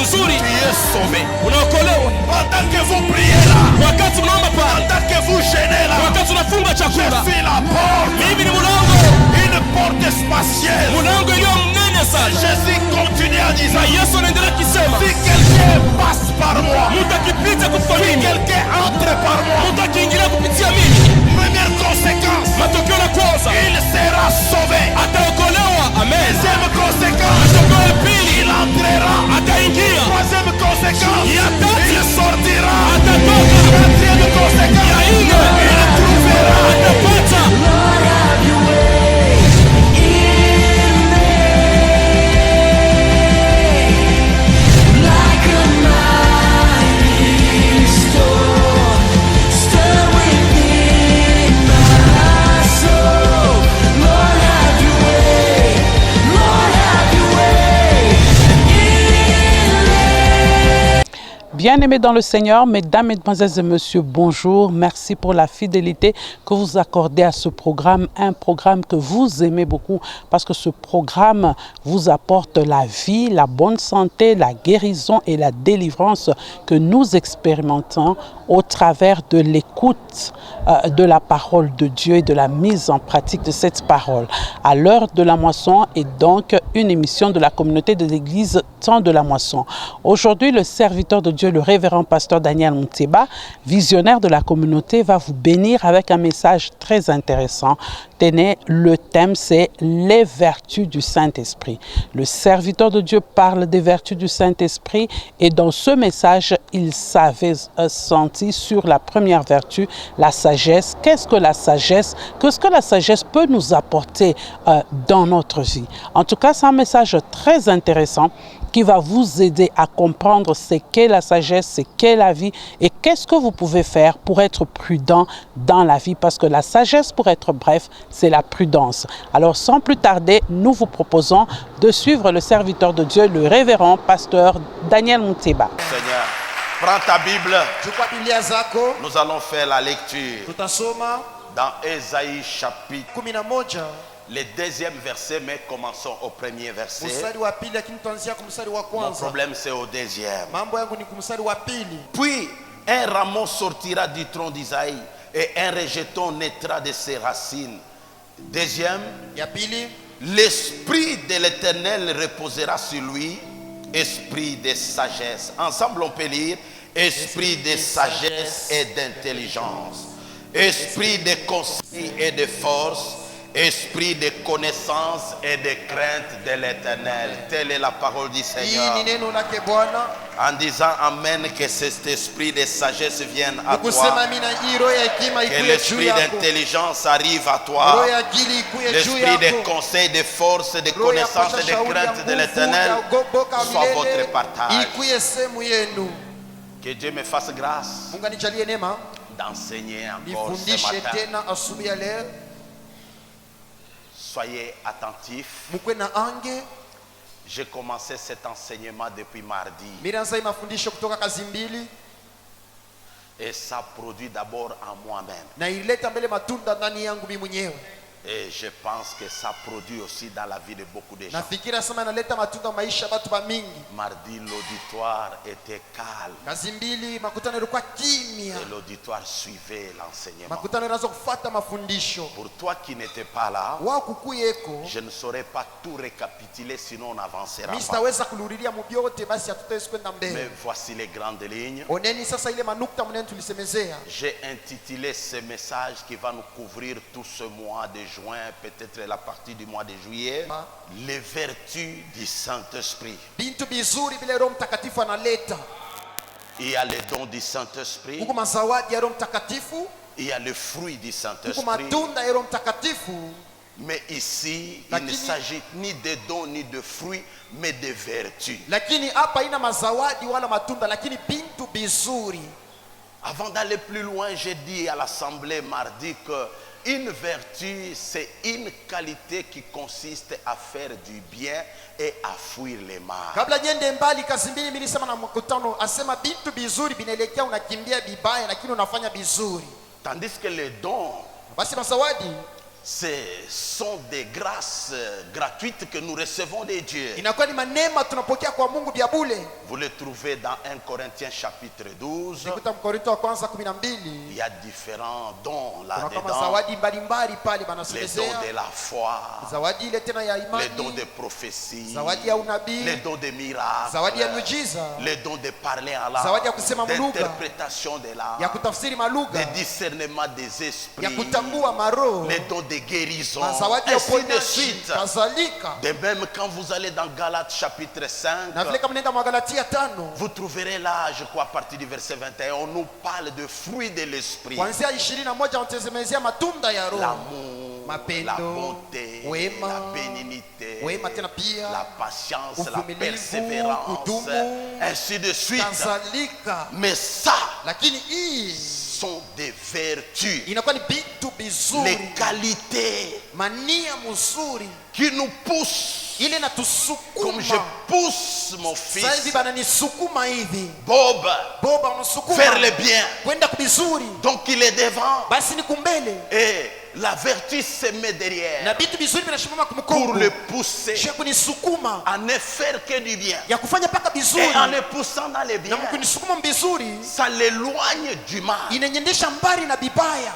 nzuri, tu es sauvé. unaokolewa. Pendant que vous priez là, Wakati unaomba pale, pendant que vous gênez là, wakati unafunga je chakula, suis la porte. mimi ni mlango, Une porte spacieuse. mlango iliyo mnene sana. Jésus continue en Na disant, Yesu anaendelea kisema, si quelqu'un passe par moi, mtu akipita kupitia si mimi, quelqu'un entre par moi, mtu akiingilia kupitia mimi, première conséquence, matokeo la kwanza il sera sauvé. ataokolewa. Amen. Deuxième conséquence, Matokeo ya pili il entrera. ataingia. Troisième conséquence, Ya tatu il sortira. atatoka. Quatrième conséquence, Ya nne il trouvera. atapata. Lord, have your way in me, like a mighty storm, stir within my soul. Lord, have your way. Lord, have your way in me. Bien-aimés dans le Seigneur, mesdames, mesdemoiselles et messieurs, bonjour. Merci pour la fidélité que vous accordez à ce programme, un programme que vous aimez beaucoup parce que ce programme vous apporte la vie, la bonne santé, la guérison et la délivrance que nous expérimentons au travers de l'écoute de la parole de Dieu et de la mise en pratique de cette parole. À l'heure de la moisson est donc une émission de la communauté de l'Église Temps de la moisson. Aujourd'hui, le serviteur de Dieu, le révérend pasteur Daniel Monteba, visionnaire de la communauté, va vous bénir avec un message très intéressant. Tenez, le thème c'est les vertus du Saint-Esprit. Le serviteur de Dieu parle des vertus du Saint-Esprit et dans ce message, il s'avait senti sur la première vertu, la sagesse. Qu'est-ce que la sagesse? Qu'est-ce que la sagesse peut nous apporter dans notre vie? En tout cas, c'est un message très intéressant qui va vous aider à comprendre ce qu'est la sagesse, ce qu'est la vie et qu'est-ce que vous pouvez faire pour être prudent dans la vie. Parce que la sagesse, pour être bref, c'est la prudence. Alors, sans plus tarder, nous vous proposons de suivre le serviteur de Dieu, le révérend pasteur Daniel Monteba. Seigneur, prends ta Bible. Chukua Biblia zako, Nous allons faire la lecture tutasoma dans Ésaïe chapitre, 11 le deuxième verset, mais commençons au premier verset. mstari wa pili, lakini tutaanzia kwa mstari wa Mon kwanza. problème c'est au deuxième. Mambo yangu ni kwa mstari wa pili. Puis un rameau sortira du tronc d'Isaïe et un rejeton naîtra de ses racines. Deuxième, Ya pili, l'esprit de l'Éternel reposera sur lui, esprit de sagesse. Ensemble on peut lire esprit de sagesse et d'intelligence, esprit de conseil et de force, esprit de connaissance et de crainte de l'Éternel. Telle est la parole du hii Seigneur. ni neno lake Bwana. En disant Amen, que cet esprit de sagesse vienne à Nikusema toi, mimi na hii roho ya hekima que ikuye juu l'esprit yako. d'intelligence arrive à Roho toi, ya akili ikuye juu l'esprit de yako. conseil, de force, de Roho ya connaissance kupata et de shauri ya crainte de nguvu, l'Éternel ya ugoboka wa soit votre milele, partage. ikuye sehemu yenu. Que Dieu me fasse grâce Mungu anijalie neema d'enseigner encore ce nifundishe matin. tena asubuhi ya leo. Soyez attentifs. Mukwe na ange. J'ai commencé cet enseignement depuis mardi Mirianza hii mafundisho kutoka kazi mbili et ça produit d'abord en moi-même. na ileta mbele matunda ndani yangu mimi mwenyewe. Et je pense que ça produit aussi dans la vie de beaucoup de gens. Nafikira sema inaleta matunda maisha batu ba mingi. Mardi, l'auditoire était calme Kazi mbili makutano yalikuwa kimya. et l'auditoire suivait l'enseignement. Makutano yanaanza kufuata mafundisho. Pour toi qui n'étais pas là, Wao kukuyeko, je ne saurais pas tout récapituler, sinon on n'avancera mimi pas. sitaweza kululilia mubyote basi hatutaweza kwenda Mais mbele. voici les grandes lignes. Oneni sasa ile manukta mnene tulisemezea. J'ai intitulé ce message qui va nous couvrir tout ce mois de juin, peut-être la partie du mois de juillet, les vertus du Saint-Esprit. Bintu bizuri bila Roho Mtakatifu analeta. Il y a les dons du Saint-Esprit, Huko mazawadi ya Roho Mtakatifu, il y a le fruit du huko Saint-Esprit. matunda ya Roho Mtakatifu. Mais ici, il ne Lakini- s'agit ni de dons ni de fruits, mais de vertus. Lakini hapa haina mazawadi wala matunda, lakini bintu bizuri. Avant d'aller plus loin, j'ai dit à l'Assemblée mardi que une vertu, c'est une qualité qui consiste à faire du bien et à fuir les mal. Kabla niende mbali, kazi mbili nilisema na mkutano, asema bintu bizuri binaelekea unakimbia bibaya lakini unafanya bizuri. Tandis que les dons, Basi mazawadi Ce sont des grâces gratuites que nous recevons de Dieu. inakuwa ni manema tunapokea kwa Mungu vya bure. Vous le trouvez dans 1 Corinthiens chapitre 12. Nikuta Mkorinto wa kwanza Il 12 y a différents dons kuna kama là-dedans. zawadi mbalimbali pale Les dons banasemezea, de la foi, zawadi ile tena ya les dons imani, de prophétie, zawadi ya les unabii, dons de miracles, zawadi ya miujiza, les dons de parler en zawadi ya langue, kusema mulugha, d'interprétation de ya langue, kutafsiri de malugha, discernement des ya esprits, kutambua maroho, les dons de guérison, zawadi ya ainsi de uponyaji, suite. kadhalika. De même, quand vous allez dans Galates chapitre 5, Na vile kama nenda Magalatia 5 vous trouverez là, je crois, à partir du verset 21, on nous parle de fruits de l'esprit. kuanzia 21 wanatezemezea matunda ya Roho, L'amour, mapendo, la bonté, wema, la bénignité, wema tena pia, la patience, la uvumilivu, persévérance, kudumu, ainsi de suite. kadhalika. Mais ça Lakini hii sont des vertus, inakuwa ni vitu les vizuri, qualités mania mzuri qui nous poussent, ile comme je natusukuma. pousse mon Sasa hivi fils bananisukuma hivi, Bob Boba unasukuma faire le bien. kwenda kubizuri, Donc il est devant basi ni kumbele et la vertu se met na derrière vitu vizuri vinashimama pour kumkongo le pousser kisha kunisukuma à ne faire que du bien. ya kufanya paka bizuri, Et en le poussant dans le bien, na mkunisukuma mbizuri ça l'éloigne du mal. inanyendesha mbali na bibaya.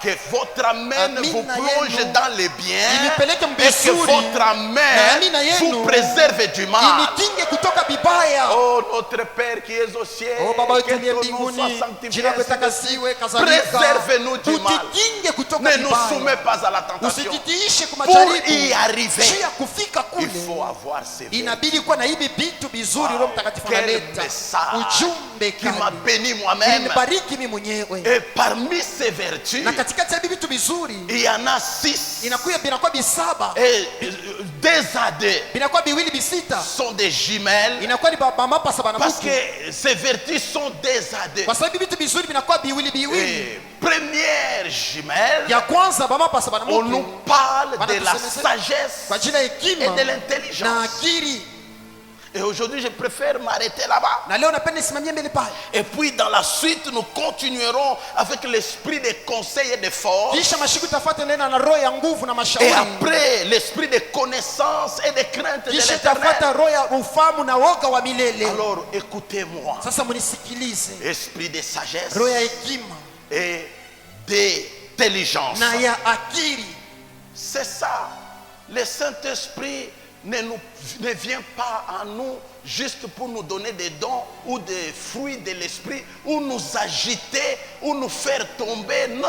Que votre main vous Amina plonge yenu. dans le bien Inipeleke et que mbizuri. votre Na main amina yenu. vous préserve du mal. Inikinge kutoka bibaya. Oh notre Père qui es au ciel, Oh Baba wetu que uliye ton nom soit mbinguni, sanctifié, jina lako ainsi de litakasiwe, suite. kadhalika. Préserve-nous du mal. Utikinge kutoka Ne nous vibaya. soumets pas à la tentation. Usijitiishe kwa Pour y majaribu. arriver, Juu ya kufika il kule faut avoir ces vertus. inabidi kuwa na hivi vitu vizuri. Roho Mtakatifu Quel analeta message ujumbe qui m'a kali, béni moi-même. ilinibariki mimi mwenyewe. Et parmi ces vertus, Na katikati ya hivi vitu vizuri il y en a 6. binakuwa bisaba, Et 2 à 2 binakuwa biwili bisita, sont des jumelles. inakuwa ni bamapasa Parce banamuke, que ces vertus sont 2 à 2. kwa sababu hivi vitu vizuri binakuwa biwili biwili. Et première jumelle, Ya kwanza bamapasa on nous banamuke parle de la Banatuseme- sagesse kwa ajili ya et hekima de na l'intelligence. akili. Et aujourd'hui, je préfère m'arrêter là-bas. Na leo napenda nisimamie mbele pale, Et puis, dans la suite, nous continuerons avec l'esprit de conseil et de force. kisha mashiku tafuate nena na roho ya nguvu na Et mashauri, après, l'esprit de connaissance et de crainte de kisha l'éternel. tafuata roho ya ufahamu na woga wa milele. Alors, écoutez-moi. Sasa munisikilize, Esprit de sagesse roho ya hekima et d'intelligence. na ya akili. C'est ça. Le Saint-Esprit ne vient pas à nous juste pour nous donner des dons ou des fruits de l'esprit, ou nous agiter, ou nous faire tomber. Non.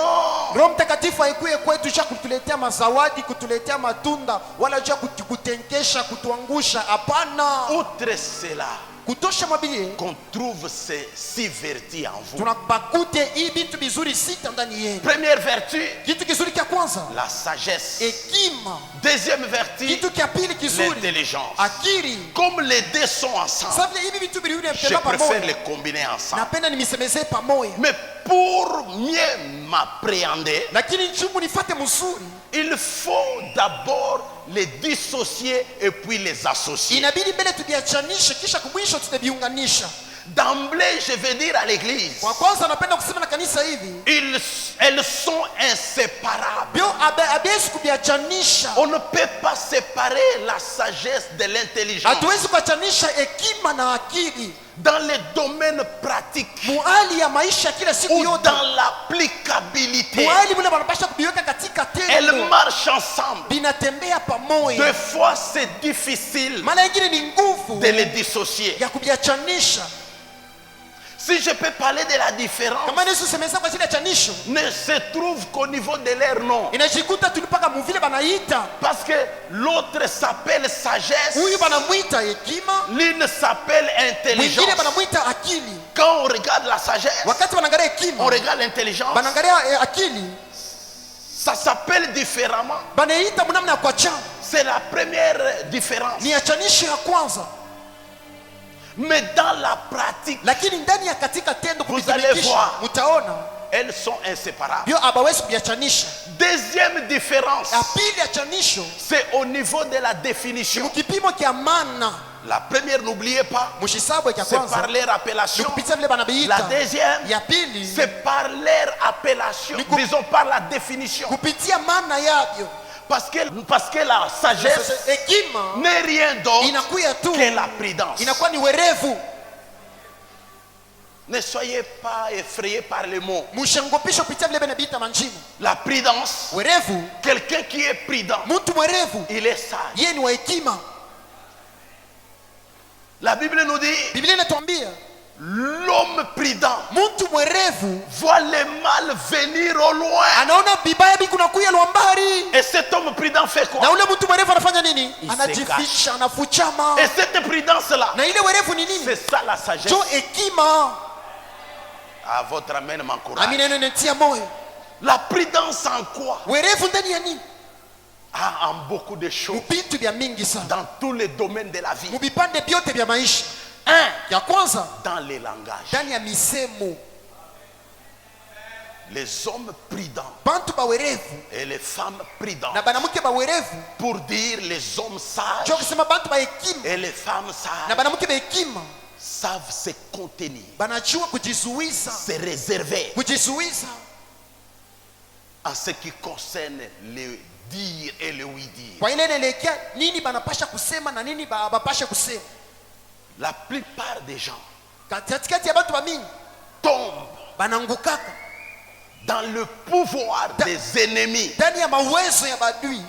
Roho Mtakatifu haikuye kwetu cha kutuletea mazawadi, kutuletea matunda, wala cha kutenkesha, kutuangusha. Hapana, Outre cela, kutosha mabilie qu'on trouve ces 6 vertus en vous. tunapakute hii vitu vizuri sita ndani yenu. Première vertu, Kitu kizuri cha kwanza la sagesse. hekima, Deuxième vertu, kitu cha pili kizuri l'intelligence. akili. Comme les deux sont ensemble, Sasa hivi vitu viwili je vinatembea préfère pamoja, les combiner ensemble. napenda nimisemezee pamoja, Mais pour mieux m'appréhender, lakini chungu nifate mzuri, il faut d'abord les dissocier et puis les associer. inabidi mbele tuviachanishe, kisha kumwisho tutaviunganisha. D'emblée, je vais dire à l'église, Kwa kwanza napenda kusema na kanisa hivi, elles sont inséparables. bio abiwezi kuviachanisha. On ne peut pas séparer la sagesse de l'intelligence. Hatuwezi kuachanisha hekima na akili Dans les domaines pratiques muhali ya maisha kila siku ou yote, dans l'applicabilité, muhali mule wanapasha kubiweka katika elles tendo, marchent ensemble. binatembea pamoja. Des fois, c'est difficile Maana ingine ni nguvu de les dissocier. ya kuviachanisha. Si je peux parler de la différence, Kama Yesu semeza kwa ajili ya chanisho, ne se trouve qu'au niveau de leur nom. inajikuta tulipaka muvile banaita, Parce que l'autre s'appelle sagesse, huyu banamwita hekima, l'une s'appelle intelligence. mwingine banamwita akili. Quand on regarde la sagesse, Wakati wanaangalia on hekima, regarde l'intelligence, banaangalia akili, ça s'appelle différemment. banaita mnamna ya kuachana. C'est la première différence. Ni achanisho ya kwanza, Mais dans la pratique, lakini ndani ya katika tendo Vous allez kuvitumikisha, voir. mutaona elles sont inséparables. bio abawezi kuviachanisha. Deuxième différence, Ya pili achanisho c'est au niveau de la définition. kipimo kya mana. La première, n'oubliez pas, mushisabu ya c'est kwanza par leur appellation. ni kupitia vile La banabiita. deuxième, Ya pili c'est par leur appellation. Disons par la définition. kupitia maana yavyo. Parce que la sagesse Hekima n'est rien d'autre inakuya tu, que la prudence. inakuwa ni werevu. Ne soyez pas effrayés par les mots. Mushangopisho kupitia vile banabiita manjini. La prudence, Werevu, quelqu'un qui est prudent, mtu mwerevu il est sage. yeye ni wa hekima. La Bible nous dit, Biblia inatuambia l'homme prudent mtu mwerevu voit le mal venir au loin. anaona vibaya bikunakuya lwambari. Et cet homme prudent fait Na quoi? ule mtu mwerevu anafanya nini? Il se Anajificha, anafuchama. Et cette prudence-là, Na ile werevu ni nini? c'est ça la sagesse. Jo hekima. À votre amen m'encourage. Amina, neno netia moyo. La prudence en quoi? Werevu ndani ya nini? Ah, en beaucoup de choses. Mubintu vya mingi sana, Dans tous les domaines de la vie. mubipande vyote vya maisha. Un, Ya kwanza dans les langages. ndani ya misemo. Les hommes prudents Bantu bawerevu et les femmes prudentes. na banamuke bawerevu, Pour dire les hommes sages jo kusema bantu ba hekima et les femmes na sages banamuke ba hekima savent se contenir, banajua kujizuiza, se réserver kujizuiza en ce qui concerne le dire et le oui dire. kwa ile inaelekea nini banapasha kusema na nini bapashe kusema. La plupart des gens Katikati ya bantu bamingi tombent banangukaka dans le pouvoir des ennemis ndani ya mawezo ya badui,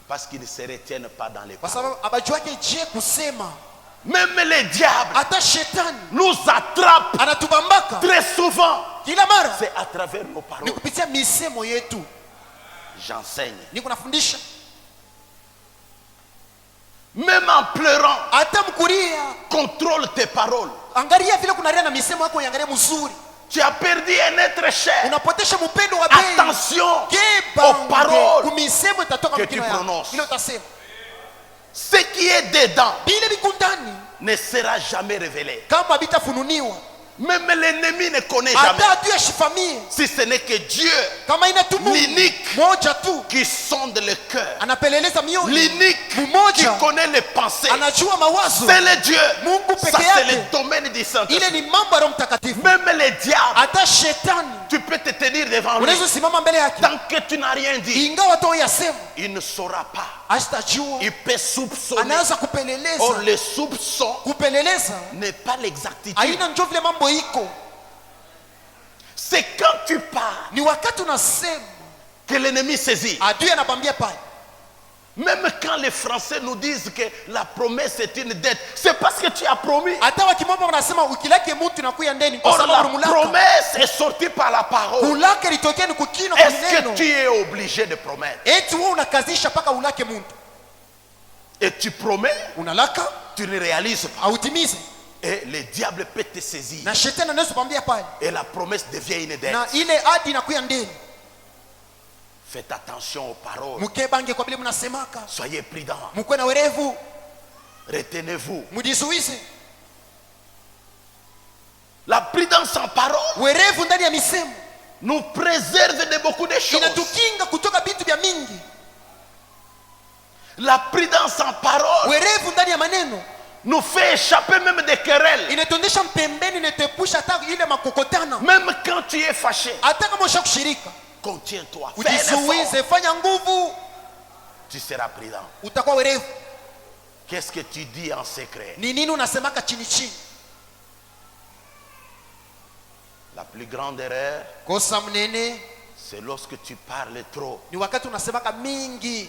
parce qu'ils ne se retiennent pas dans les kwa paroles. sababu abajuake je kusema. Même les diables Hata shetani nous attrapent anatubambaka très souvent. kila mara, C'est à travers nos ni paroles. kupitia misemo yetu. J'enseigne. Niko nafundisha Même en pleurant, hata mkuria, contrôle tes paroles. angalia vile kunaria na misemo yako, iangalie mzuri. Tu as perdu un être cher. Unapotesha mpendo wa bei. Attention Kebange aux paroles kumisemo itatoka que mkino tu yako. prononces. Ile utasema. Ce qui est dedans Bile bikundani ne sera jamais révélé. kama bitafununiwa, Même l'ennemi ne connaît hata jamais. adui ashifamie, Si ce n'est que Dieu kama ina tu Mungu l'unique moja tu qui sonde le cœur, anapeleleza mioyo, l'unique qui mmoja connaît les pensées, anajua mawazo. c'est le Dieu. Mungu Ça, peke c'est yake. le domaine du Ile Saint-Esprit. ni mambo ya Roho Mtakatifu. Même les diables, Hata shetani tu peux te tenir devant lui. unaweza simama mbele yake, Tant que tu n'as rien dit, ingawa tu yasema il ne saura pas. asitajua, Il peut soupçonner. anaanza Or, kupeleleza. le soupçon Kupeleleza n'est pas l'exactitude. haina njo vile mambo iko, C'est quand tu parles ni wakati unasema que l'ennemi saisit. adui anabambia pale. Même quand les Français nous disent que la promesse est une dette, c'est parce que tu as promis. Hata wakimomba wanasema ukilake mtu inakuya ndeni, kwa Or, la sababu mulaka promesse est sortie par la parole. ulake litokee ni kukino kwa Est-ce que neno. tu es obligé de promettre? Eti wewe unakazisha paka ulake mtu, Et tu promets, unalaka tu ne réalises pas. autimize, Et le diable peut te saisir. na shetani anaweza kwambia pale, Et la promesse devient une dette. na ile adi inakuya ndeni. Faites attention aux paroles. Mukebange kwa vile mnasemaka, Soyez prudents. mukwe na werevu, Retenez-vous. mujizuize. La prudence en parole Werevu ndani ya misemo nous préserve de beaucoup de choses. inatukinga kutoka vitu vya mingi. La prudence en parole Werevu ndani ya maneno nous fait échapper même des querelles. inatuondesha mpembeni, inatepusha hata ile makokotano. Même quand tu es fâché, Hata kama usha kushirika, contiens-toi. Fais un effort. ujizuize, fanya nguvu, Tu seras prudent. utakuwa werevu. Qu'est-ce que tu dis en secret? Ni nini unasemaka chini chini? La plus grande erreur, Kosa mnene c'est lorsque tu parles trop ni wakati unasemaka mingi,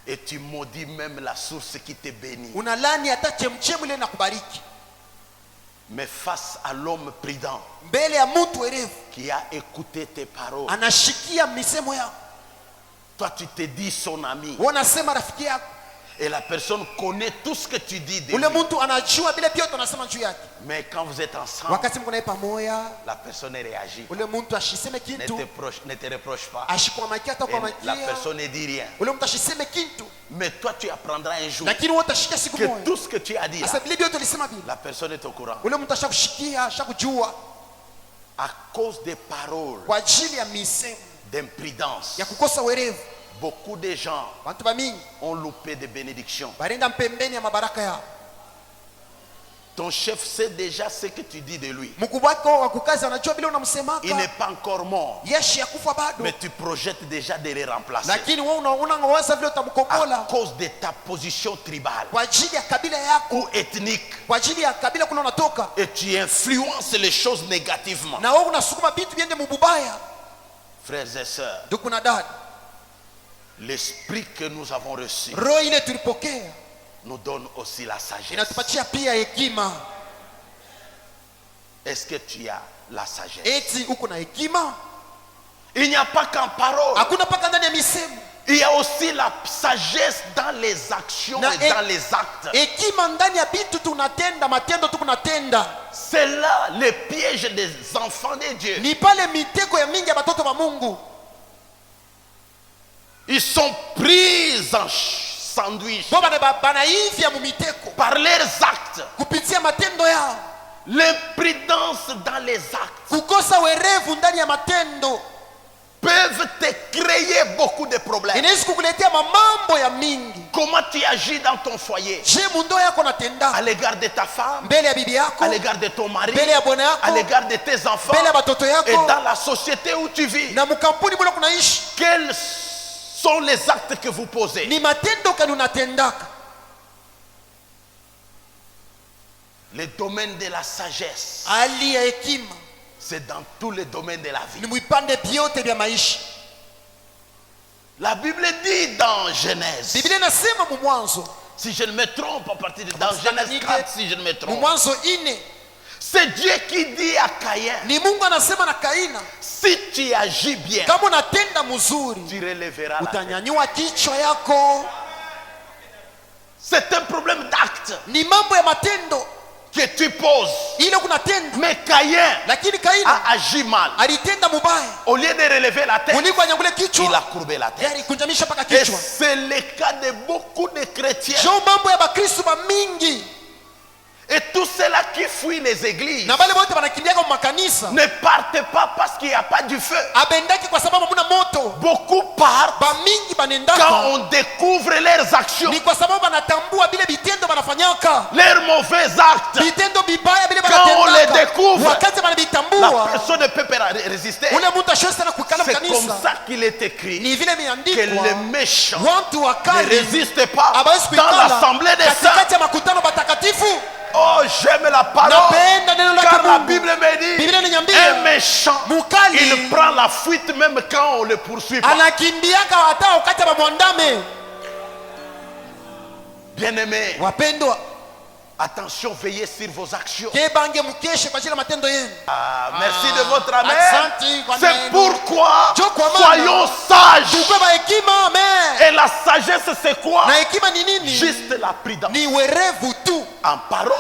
et tu maudis même la source qui te bénit. unalani hata chemchemu ile na kubariki. Mais face à l'homme prudent Mbele ya mtu werevu qui a écouté tes paroles, anashikia misemo yako, toi tu te dis son ami wanasema rafiki yako, et la personne connaît tout ce que tu dis de ule lui. mtu anajua vile vyote unasema juu yake. Mais quand vous êtes ensemble, Wakati mko naye pamoja, la personne réagit. ule mtu ashiseme Ne kintu, ne te reproche pas. ashikwamakia hata Et kwa la makia, personne ne dit rien. ule mtu ashiseme kintu, Mais toi tu apprendras un jour lakini wewe utashikia siku que moja. tout ce que tu as dit là, Sasa vile vyote ulisema vile, la personne est au courant. ule mtu ashakushikia, ashakujua À cause des paroles kwa ajili ya misemo d'imprudence, ya kukosa werevu. beaucoup de gens Watu bamingi ont loupé des bénédictions. barenda mpembeni ya mabaraka yao. Ton chef sait déjà ce que tu dis de lui. mkubwa wako wa kukazi anajua bila unamsemaka. Il n'est pas encore mort. Yeshi ya kufa bado. Mais tu projettes déjà de le remplacer. Lakini wewe unawaza vile À utamkombola cause de ta position tribale kwa ajili ya kabila yako, ou ethnique. kwa ajili ya kabila kuna unatoka, Et tu influences les choses négativement. na wewe unasukuma vitu viende mububaya. Frères et sœurs, Ndugu na dada, l'esprit que nous avons reçu roho ile tulipokea nous donne aussi la sagesse. inatupatia pia hekima. Est-ce que tu as la sagesse? Eti uko na hekima? Il n'y a pas qu'en parole. Hakuna paka ndani ya misemo. Il y a aussi la sagesse dans les actions Na et dans les actes. hekima ndani ya vitu tunatenda, matendo tukunatenda. C'est là le piège des enfants de Dieu. Ni pale mitego ya mingi ya batoto ba Mungu. Ils sont pris en sandwich Bo banaivya mu mitego par leurs actes. kupitia matendo yao. L'imprudence dans les actes Kukosa werevu ndani ya matendo peuvent te créer beaucoup de problèmes. inaweza kukuletea mambo ya mingi. Comment tu agis dans ton foyer? Je, mundo yako À natenda l'égard de ta femme, mbele ya bibi yako, à l'égard de ton mari, mbele ya bwana à yako, l'égard de tes enfants mbele ya batoto et yako dans la société où tu vis. na mkampuni mule kunaishi. Quels sont les actes que vous posez? Ni matendo kani unatendaka. Le domaine de la sagesse, Hali ya hekima c'est dans tous les domaines de la ni vie. mwipande vyote vya maisha. La Bible dit dans Genèse, Biblia inasema mu Mwanzo, si je ne me trompe, à partir de dans Genèse 4, si je ne me mu trompe, Mwanzo 4, c'est Dieu qui dit à Caïn, ni Mungu anasema na Kaina, si tu agis bien, kama unatenda mzuri tu relèveras la tête. utanyanyua kichwa yako. C'est un problème d'acte Ni mambo ya matendo que tu poses. ile kunatenda, Mais Caïn lakini Kaina a agi mal. alitenda mubaya. Au lieu de relever la tête, Kuliko anyangule il a kichwa, courbé la yeye tête. alikunjamisha paka Et kichwa. c'est le cas de beaucoup de chrétiens. Jo, mambo ya bakristo ba mingi Et tous ceux-là qui fuient les églises na bale bote banakimbiaka mu makanisa ne partent pas parce qu'il n'y a pas du feu. abendaki kwa sababu muna moto. Beaucoup partent Ba mingi quand banendaka on découvre leurs actions, ni kwa sababu banatambua bile vitendo banafanyaka, leurs mauvais actes. vitendo bibaya bile Quand on les banatendaka. découvre, Wakati la banavitambua, personne ne peut pas résister. ule mtu ashwezi tena kuikala C'est comme mkanisa. ça qu'il est écrit Ni vile que imeandikwa, les méchants watu ne wakali résistent pas hawezi dans kuikala l'assemblée des saints. katikati ya makutano matakatifu. Oh, j'aime la parole. Napenda neno lake Car la Mungu. Bible me dit, Biblia inaniambia, un méchant, mukali il prend la fuite même quand on le poursuit pas. anakimbiaka hata wakati bamwandame. Bien-aimés, Wapendwa, attention, veillez sur vos actions. kebange mukeshe kwa ajili ya matendo yenu. Ah, merci de votre amen. Asante kwa C'est neno. pourquoi Jo kwa maana, soyons sages. tukwe ba hekima. Amen. Et la sagesse, c'est quoi? Na hekima ni nini? Juste la prudence. Ni werevu tu, En parole,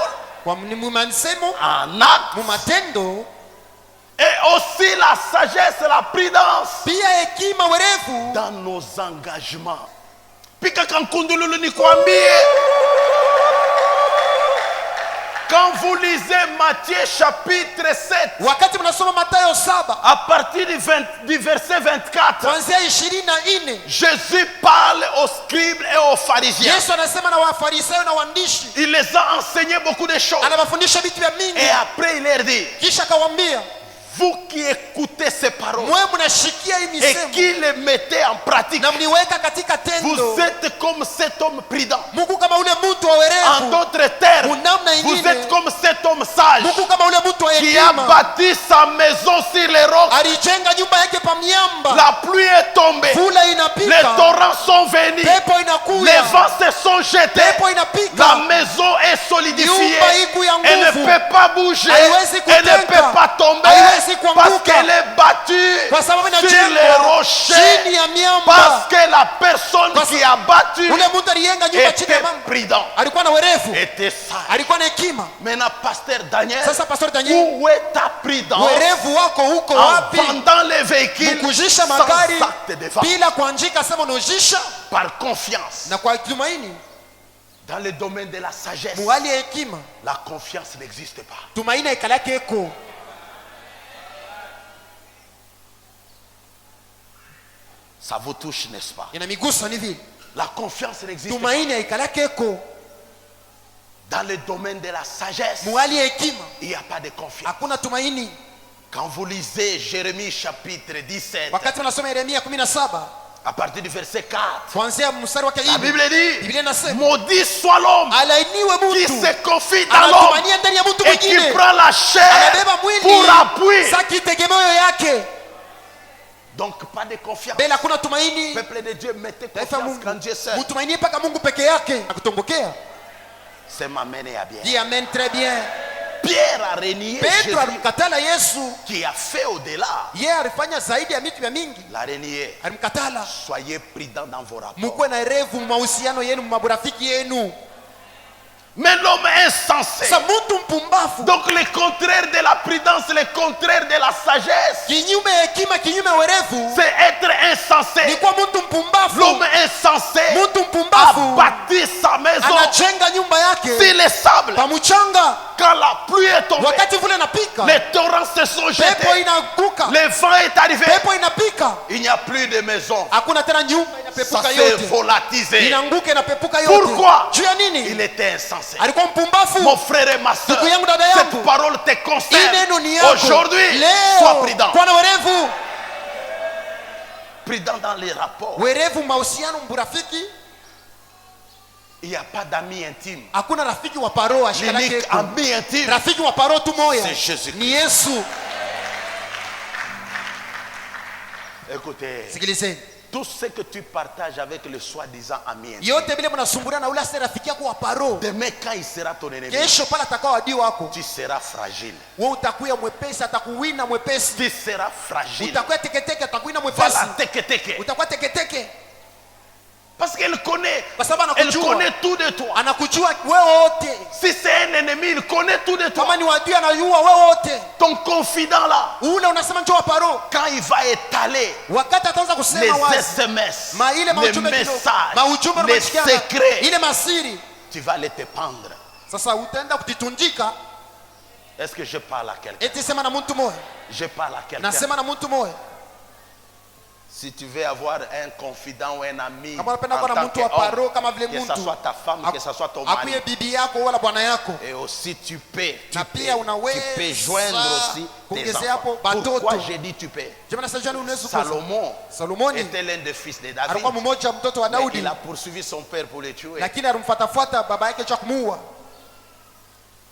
kwa mu mansemo, en acte, mu matendo. et aussi la sagesse, la prudence Pia hekima, werevu dans nos engagements. Pika kankundululu nikwambie, quand vous lisez Matthieu chapitre 7, wakati mnasoma Mathayo 7 à partir du verset 24, kuanzia 24, Jésus parle aux scribes et aux pharisiens. Yesu anasema na Wafarisayo na waandishi, Il les a enseigné beaucoup de choses. anawafundisha vitu vya mingi, Et après, il leur dit, kisha akawaambia, vous qui écoutez ces paroles mwe mnashikia hii et misemo qui les mettez en pratique, na mniweka katika vous tendo, êtes comme cet homme prudent. Mungu kama ule mtu wa En werevu, d'autres termes, Unamna vous ingine. êtes comme cet homme sage Mungu kama ule mtu wa qui a hekima, bâti sa maison sur les rocs. alijenga nyumba yake pa miamba, La pluie est tombée, vula les inapika, torrents sont venus, pepo les inakuya, vents se sont jetés, pepo la inapika, maison est solidifiée, nyumba iku ya elle ne nguvu, peut pas bouger, haiwezi elle ne kutenga, peut pas tomber, haiwezi kuanguka, parce qu'elle est battue kwa sababu sur les inajengwa rochers, chini ya miamba. parce que la personne qui a battu Ule mtu aliyenga nyumba chini était ya mamba, prudent, alikuwa na werevu, était sage. alikuwa na hekima. Maintenant, pasteur Daniel, Sasa Pastor Daniel, où est ta prudence werevu wako huko en wapi? vendant les véhicules Mkujisha sans magari acte de vente, bila kuanjika sema unaujisha, par confiance? na kwa tumaini. Dans le domaine de la sagesse, Muhali ya hekima, la confiance n'existe pas. tumaini haikalake eko. Ça vous touche, n'est-ce pas? Ina miguso ni vile. La confiance n'existe pas. Tumaini haikalake eko. Dans le domaine de la sagesse, muhali ya hekima il n'y a pas de confiance. hakuna tumaini. Quand vous lisez Jérémie chapitre 17, Wakati unasoma Yeremia 17 à partir du verset 4, kuanzia mstari wake la hivi, Bible dit, Biblia inasema maudit soit l'homme alainiwe qui mtu se confie dans l'homme anatumania ndani ya mtu et qui mwingine, prend la chair anabeba mwili pour appui. sa kitegemeo yake. Donc pas de confiance. Mbele hakuna tumaini. Peuple de Dieu, mettez Taifa confiance Mungu, quand Dieu seul. mtumaini mpaka Mungu peke yake akutombokea. C'est m'amener à bien. Dis amen, très bien. Pierre a renié Petro Jésus alimkatala Yesu, qui a fait au-delà. yeye alifanya zaidi ya vitu vya mingi, L'a renié. alimkatala. Soyez prudents dans vos rapports. Mkuwe na erevu mahusiano yenu, maburafiki yenu. Mais l'homme insensé. Sa mtu mpumbafu, Donc le contraire de la prudence, le contraire de la sagesse, kinyume ya hekima, kinyume ya werevu c'est être insensé. ni kwa mtu mpumbafu. L'homme insensé Mtu a mpumbafu bâti sa maison anajenga nyumba yake sur les sables. pa mchanga, Quand la pluie est tombée, wakati vule napika, les torrents se sont pepo jetés, inaanguka, le vent est arrivé, pepo inapika, il n'y a plus de maison. hakuna tena nyumba Ça inapepuka s'est yote, volatisé. inaanguka inapepuka yote. Pourquoi? Juu ya Il nini? était insensé. Alikuwa mpumbafu. Mon frère et ma soeur, Ndugu yangu, dada cette yangu, parole te Hii concerne. neno ni yako. Aujourd'hui, Leo, sois prudent. kuwa na werevu. Prudent dans les rapports. Werevu mahusiano, mburafiki. Il n'y a pas d'amis intimes. Hakuna rafiki wa paro ashikana L'unique keko. ami intime, Rafiki wa paro tu moya c'est Jésus-Christ. ni Yesu. Écoutez, Sikilizeni, tout ce que tu partages avec le soi-disant ami intime, yote vile mnasumbulia na ule ase rafiki yako wa paro, demain quand il sera ton ennemi, kesho pale atakao adui wako, tu seras fragile. wewe utakuwa mwepesi, atakuwina mwepesi. Tu seras fragile. Utakuwa teketeke, atakuwina mwepesi. Voilà, teke. Utakuwa teketeke Parce qu'elle connaît. kwa sababu Elle anakujua. connaît tout de toi. Anakujua wewe wote. Si c'est un ennemi, il connaît tout de toi. Kama ni wadui anajua wewe wote. Ton confident là, Ule unasema njoo wa paro, quand il va étaler wakati ataanza les kusema wazi SMS, ile les maujumbe kidogo, messages, maujumbe les unasikianga, secrets, ile masiri, tu vas les te pendre. sasa utaenda kutitundika. Est-ce que je parle à quelqu'un? Eti sema na mtu moja, Je parle à quelqu'un. nasema na mtu moja. Si tu veux avoir un confident ou un ami, Kama unapenda en kuwa na tant mtu wa paro qu'homme, kama vile que ce mtu, soit ta femme, que ce soit ton mari, akuye bibi yako wala bwana yako, et aussi tu peux, na pia unaweza tu peux joindre aussi tes kuongezea hapo enfants. Pourquoi batoto. j'ai dit tu peux? Jamani, sasa jana unaweza kukosa. Salomon Salomoni était l'un des fils de David. alikuwa mmoja mtoto wa Mais Daudi, il a poursuivi son père pour le tuer. lakini alimfuatafuata baba yake cha kumuua.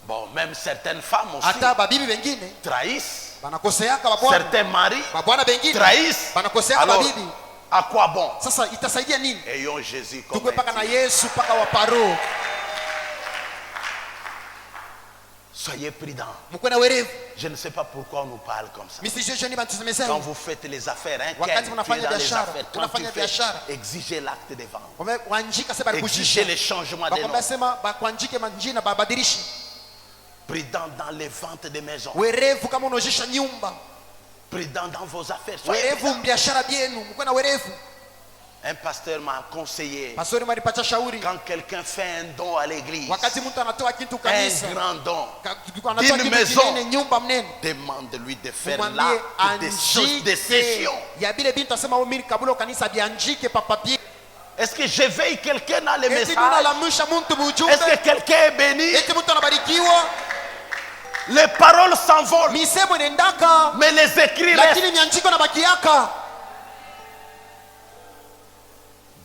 Bon, même certaines femmes aussi Hata babibi wengine trahissent. banakoseaka babwana, Certains maris babwana wengine trahissent. banakoseaka Alors, babibi. à quoi bon? Sasa itasaidia nini? Ayons Jésus comme Tukwe paka na intime. Yesu paka wa paro. Soyez prudents. Mkwe na werevu. Je ne sais pas pourquoi on nous parle comme ça. Misijesheni bantu Quand semesema. vous faites les affaires, hein, Wakati Ken, tu es mnafanya dans les biashara, affaires. Quand tu unafanya biashara. fais, exigez l'acte de vente. Wanjika sema Exigez alikushusha. les changements de nom. Bakwambia sema bakwanjike manjina babadilishi. Prudent dans les ventes de maisons. Werevu kama unaojisha nyumba. Prudent dans vos affaires. Soyez Werevu prudents. mbiashara byenu. Mkwe na werevu. Un pasteur m'a conseillé, Pastori maripacha shauri. quand quelqu'un fait un don à l'église, Wakati mtu anatoa kitu un kanisa. grand don, Anatoa D'une kitu maison. kinene nyumba mnene. demande-lui de faire Umwambie l'acte des choses, des sessions. ya bile bintu asema mimi kabula kanisa bianjike pa papier. Est-ce que j'éveille quelqu'un dans les Eti messages? unalamusha mtu mujumbe. Est-ce que quelqu'un est béni? Eti mtu anabarikiwa. Les paroles s'envolent, Misemo inaendaka. mais les écrits Lakini restent. mianjiko na bakiaka.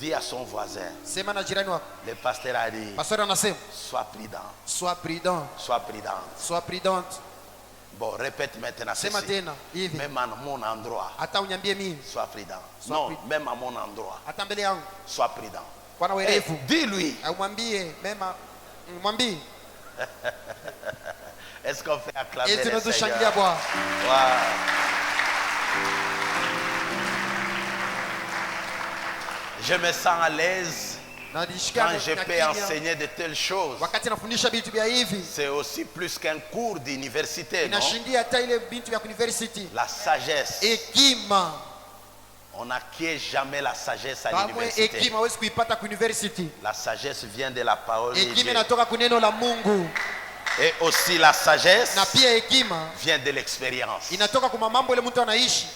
Dis à son voisin, Sema na jirani wako. le pasteur a dit, Pastori anasema sois prudent, sois prudent, sois prudent. sois prudente. Bon, répète maintenant Sema ceci. tena hivi. Même à mon endroit, Hata unyambie mimi. sois prudent. Sois Non, prudent. même à mon endroit, Hata mbele yangu. sois prudent. Kwa na Eh, werevu. dis-lui, Umwambie mema. Mwambie. est-ce qu'on fait acclamer Eti le tunashangilia Seigneur? Bwana. Wow. Je me sens à l'aise Najisikia quand je na peux kimya. enseigner de telles choses. Wakati nafundisha vitu vya hivi. C'est aussi plus qu'un cours d'université, non? Inashindia hata ile bintu vya university. La sagesse. Hekima. On n'acquiert jamais la sagesse à Kamwe l'université. hekima hawezi kuipata ku university. La sagesse vient de la parole de Hekima Dieu. inatoka kuneno la Mungu. Et aussi la sagesse Na pia hekima vient de l'expérience. inatoka kwa mambo ile mtu anaishi.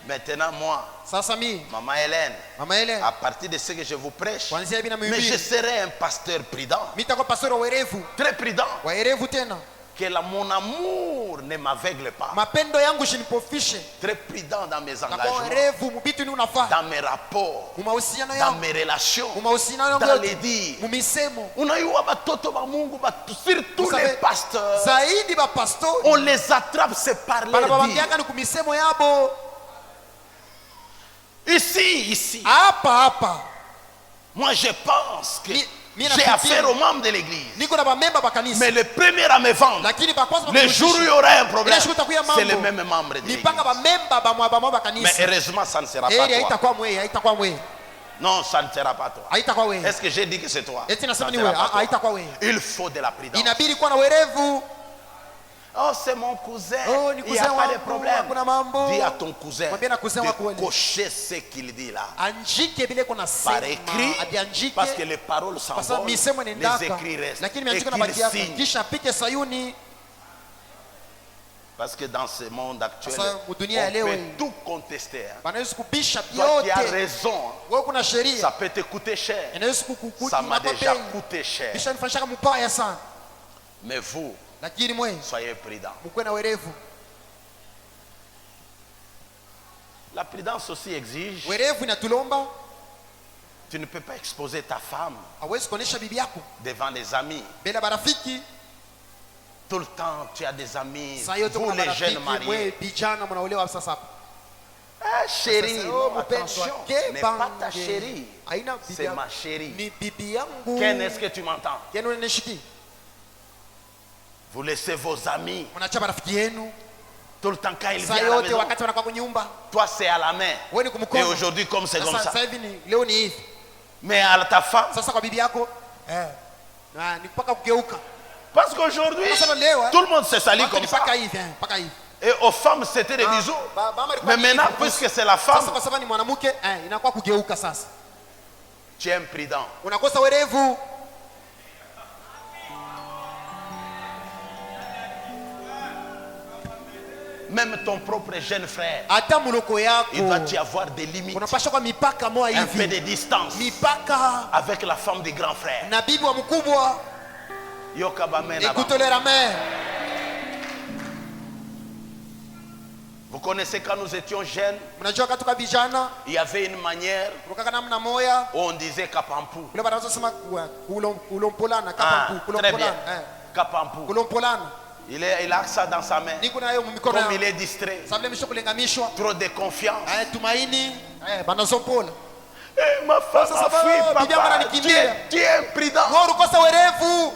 Maintenant, moi, Sasa mimi Maman Hélène, mama Helen à partir de ce que je vous prêche, kuanzia hivi na mais je mhubiri serai un pasteur prudent, mimi nitakuwa pastori wa werevu très prudent, tena. que mon amour ne m'aveugle pas, Mapendo yangu shinipofishe. très prudent dans mes Takuwa engagements, werevu mubitu ni unafaa. dans mes rapports, Mumahusiano dans yangu. mes relations, Mumahusiano yangu dans yote. les dires. Mumisemo. Unajua batoto ba Mungu, surtout Vous savez, les pasteurs, zaidi ba pastori. on les attrape, c'est par Bana les dires. babangiaka ni kumisemo yabo. Ici, Hapa. moi je pense que Mi j'ai nafikiri. affaire aux membres de l'église. Niko na bamemba ba kanisa. Mais le premier à me vendre, Lakini ba kwanza le jour où il y aura un problème, Ile siku itakuya mambo. c'est le même membre de ni l'église. paka bamemba ba mwa ba Mais kanisa. heureusement, ça ne sera pas Eri toi. haitakuwa mwe, haitakuwa mwe. Non, ça ne sera pas toi. Haitakuwa we. Est-ce que j'ai dit que c'est toi? Eti Ça nasema ne ni sera we, pas toi. haitakuwa we. Il faut de la prudence. Inabidi kuwa na werevu. Oh, c'est mon cousin. Oh, ni Il n'y a cousin pas de wangu, problème. hakuna mambo. Dis à ton cousin Mwambie na cousin wako de wale. cocher ce qu'il dit là. Anjike bile kuna Par sema. écrit, Adianjike. parce que les paroles Kwa sababu s'envolent, misemo les inaendaka. écrits restent. Lakini Et miandiko na qu'il baki yako. signe. Kisha pike Sayuni. Parce que dans ce monde actuel, Sasa, on dunia ya leo peut hii. tout contester. hein. Banaweza kubisha Toi qui as vyote. raison, hein, Wewe kuna ça sheria. peut te coûter cher. Inaweza kukukuti Ça m'a déjà bei. coûté cher. Kisha nifanyisha kama mbaya sana. Mais vous, Lakini mwe soyez prudents. mkuwe na werevu. La prudence aussi exige, Werevu inatulomba tu ne peux pas exposer ta femme hawezi kuonesha bibi yako devant les amis. mbele ya marafiki. Tout le temps, tu as des amis, Saa yote vous kuna les marafiki, jeunes mwe mariés. vijana mnaolewa sasa hapa. Ah, chérie, Sasa, non, mpendwa, attention, ke n'est pas ta bange. chérie, Haina bibi c'est yako. ma chérie. Ni bibi yangu. Ken, est-ce que tu m'entends? Ken unanishiki? Vous laissez vos amis Mnaacha marafiki yenu. tout le temps quand ils Saa viennent à la yote maison. wakati wanakuwa kwa nyumba. Toi, c'est à la main. Wewe ni Et kumkono. aujourd'hui, comme c'est comme ça. Sasa hivi ni leo ni hivi. Mais à ta femme, Sasa kwa bibi yako na ni mpaka kugeuka. parce qu'aujourd'hui, Sasa leo tout le monde se salit watu comme ni ça. mpaka hivi, mpaka hivi. Et aux femmes, c'était des bisous. Mama alikuwa Mais ni hivi, maintenant, kubusu. puisque c'est la Sasa femme, kwa sababu ni mwanamke inakuwa kugeuka sasa. tu es imprudent. Unakosa werevu. Même ton propre jeune frère, Hata muloko il doit yako y avoir des limites, unapaswa kwa mipaka moja un peu de hivi. distance Mipaka avec la femme du grand frère. na bibi wa mkubwa Yoka bamena ba. ikutolera mer. Vous connaissez quand nous étions jeunes, Mnajua katoka vijana il y avait une manière kutoka namna moya où on disait kapampu. kule banaanza sema kulompolana Ah, kama très bien. kulompolana Kapampu. kulompolana. Il a ça dans sa main. Niko nayo mikono Comme il yangu. est distrait, Sababu imesha kulengamishwa. trop de confiance. Tumaini banazompola. Eh, ma femme, Ça, ma ça va, fille, bibi yangu papa, ananikimbia. tu es imprudent. Wewe ukosa werevu.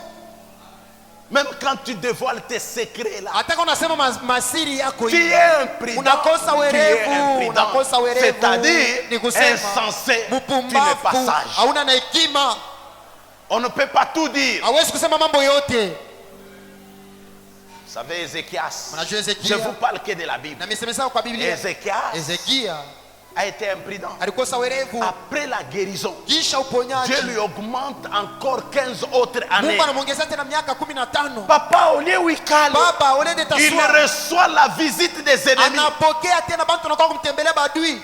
Même quand tu dévoiles tes secrets là, Hata kama unasema masiri yako tu hivi. es imprudent. Unakosa Tu es werevu. imprudent. Unakosa werevu. C'est-à-dire, Ni kusema insensé, tu n'es pas mpumbavu. sage. Hauna na hekima. On ne peut pas tout dire. Hawezi kusema mambo yote. Vous savez, Ézéchias, Mnajua je Ezekia. vous parle que de la Bible. Na nimesemesa kwa Biblia. Ézéchias Ezekia a été imprudent. alikosa werevu. Après la guérison, Kisha uponyaji. Dieu lui augmente encore 15 autres années. Mungu anamuongezea tena miaka 15. Papa, au lieu où il calme, Baba ulende il taswa. reçoit la visite des ennemis. Anapokea tena bantu wanakuwa kumtembelea badui.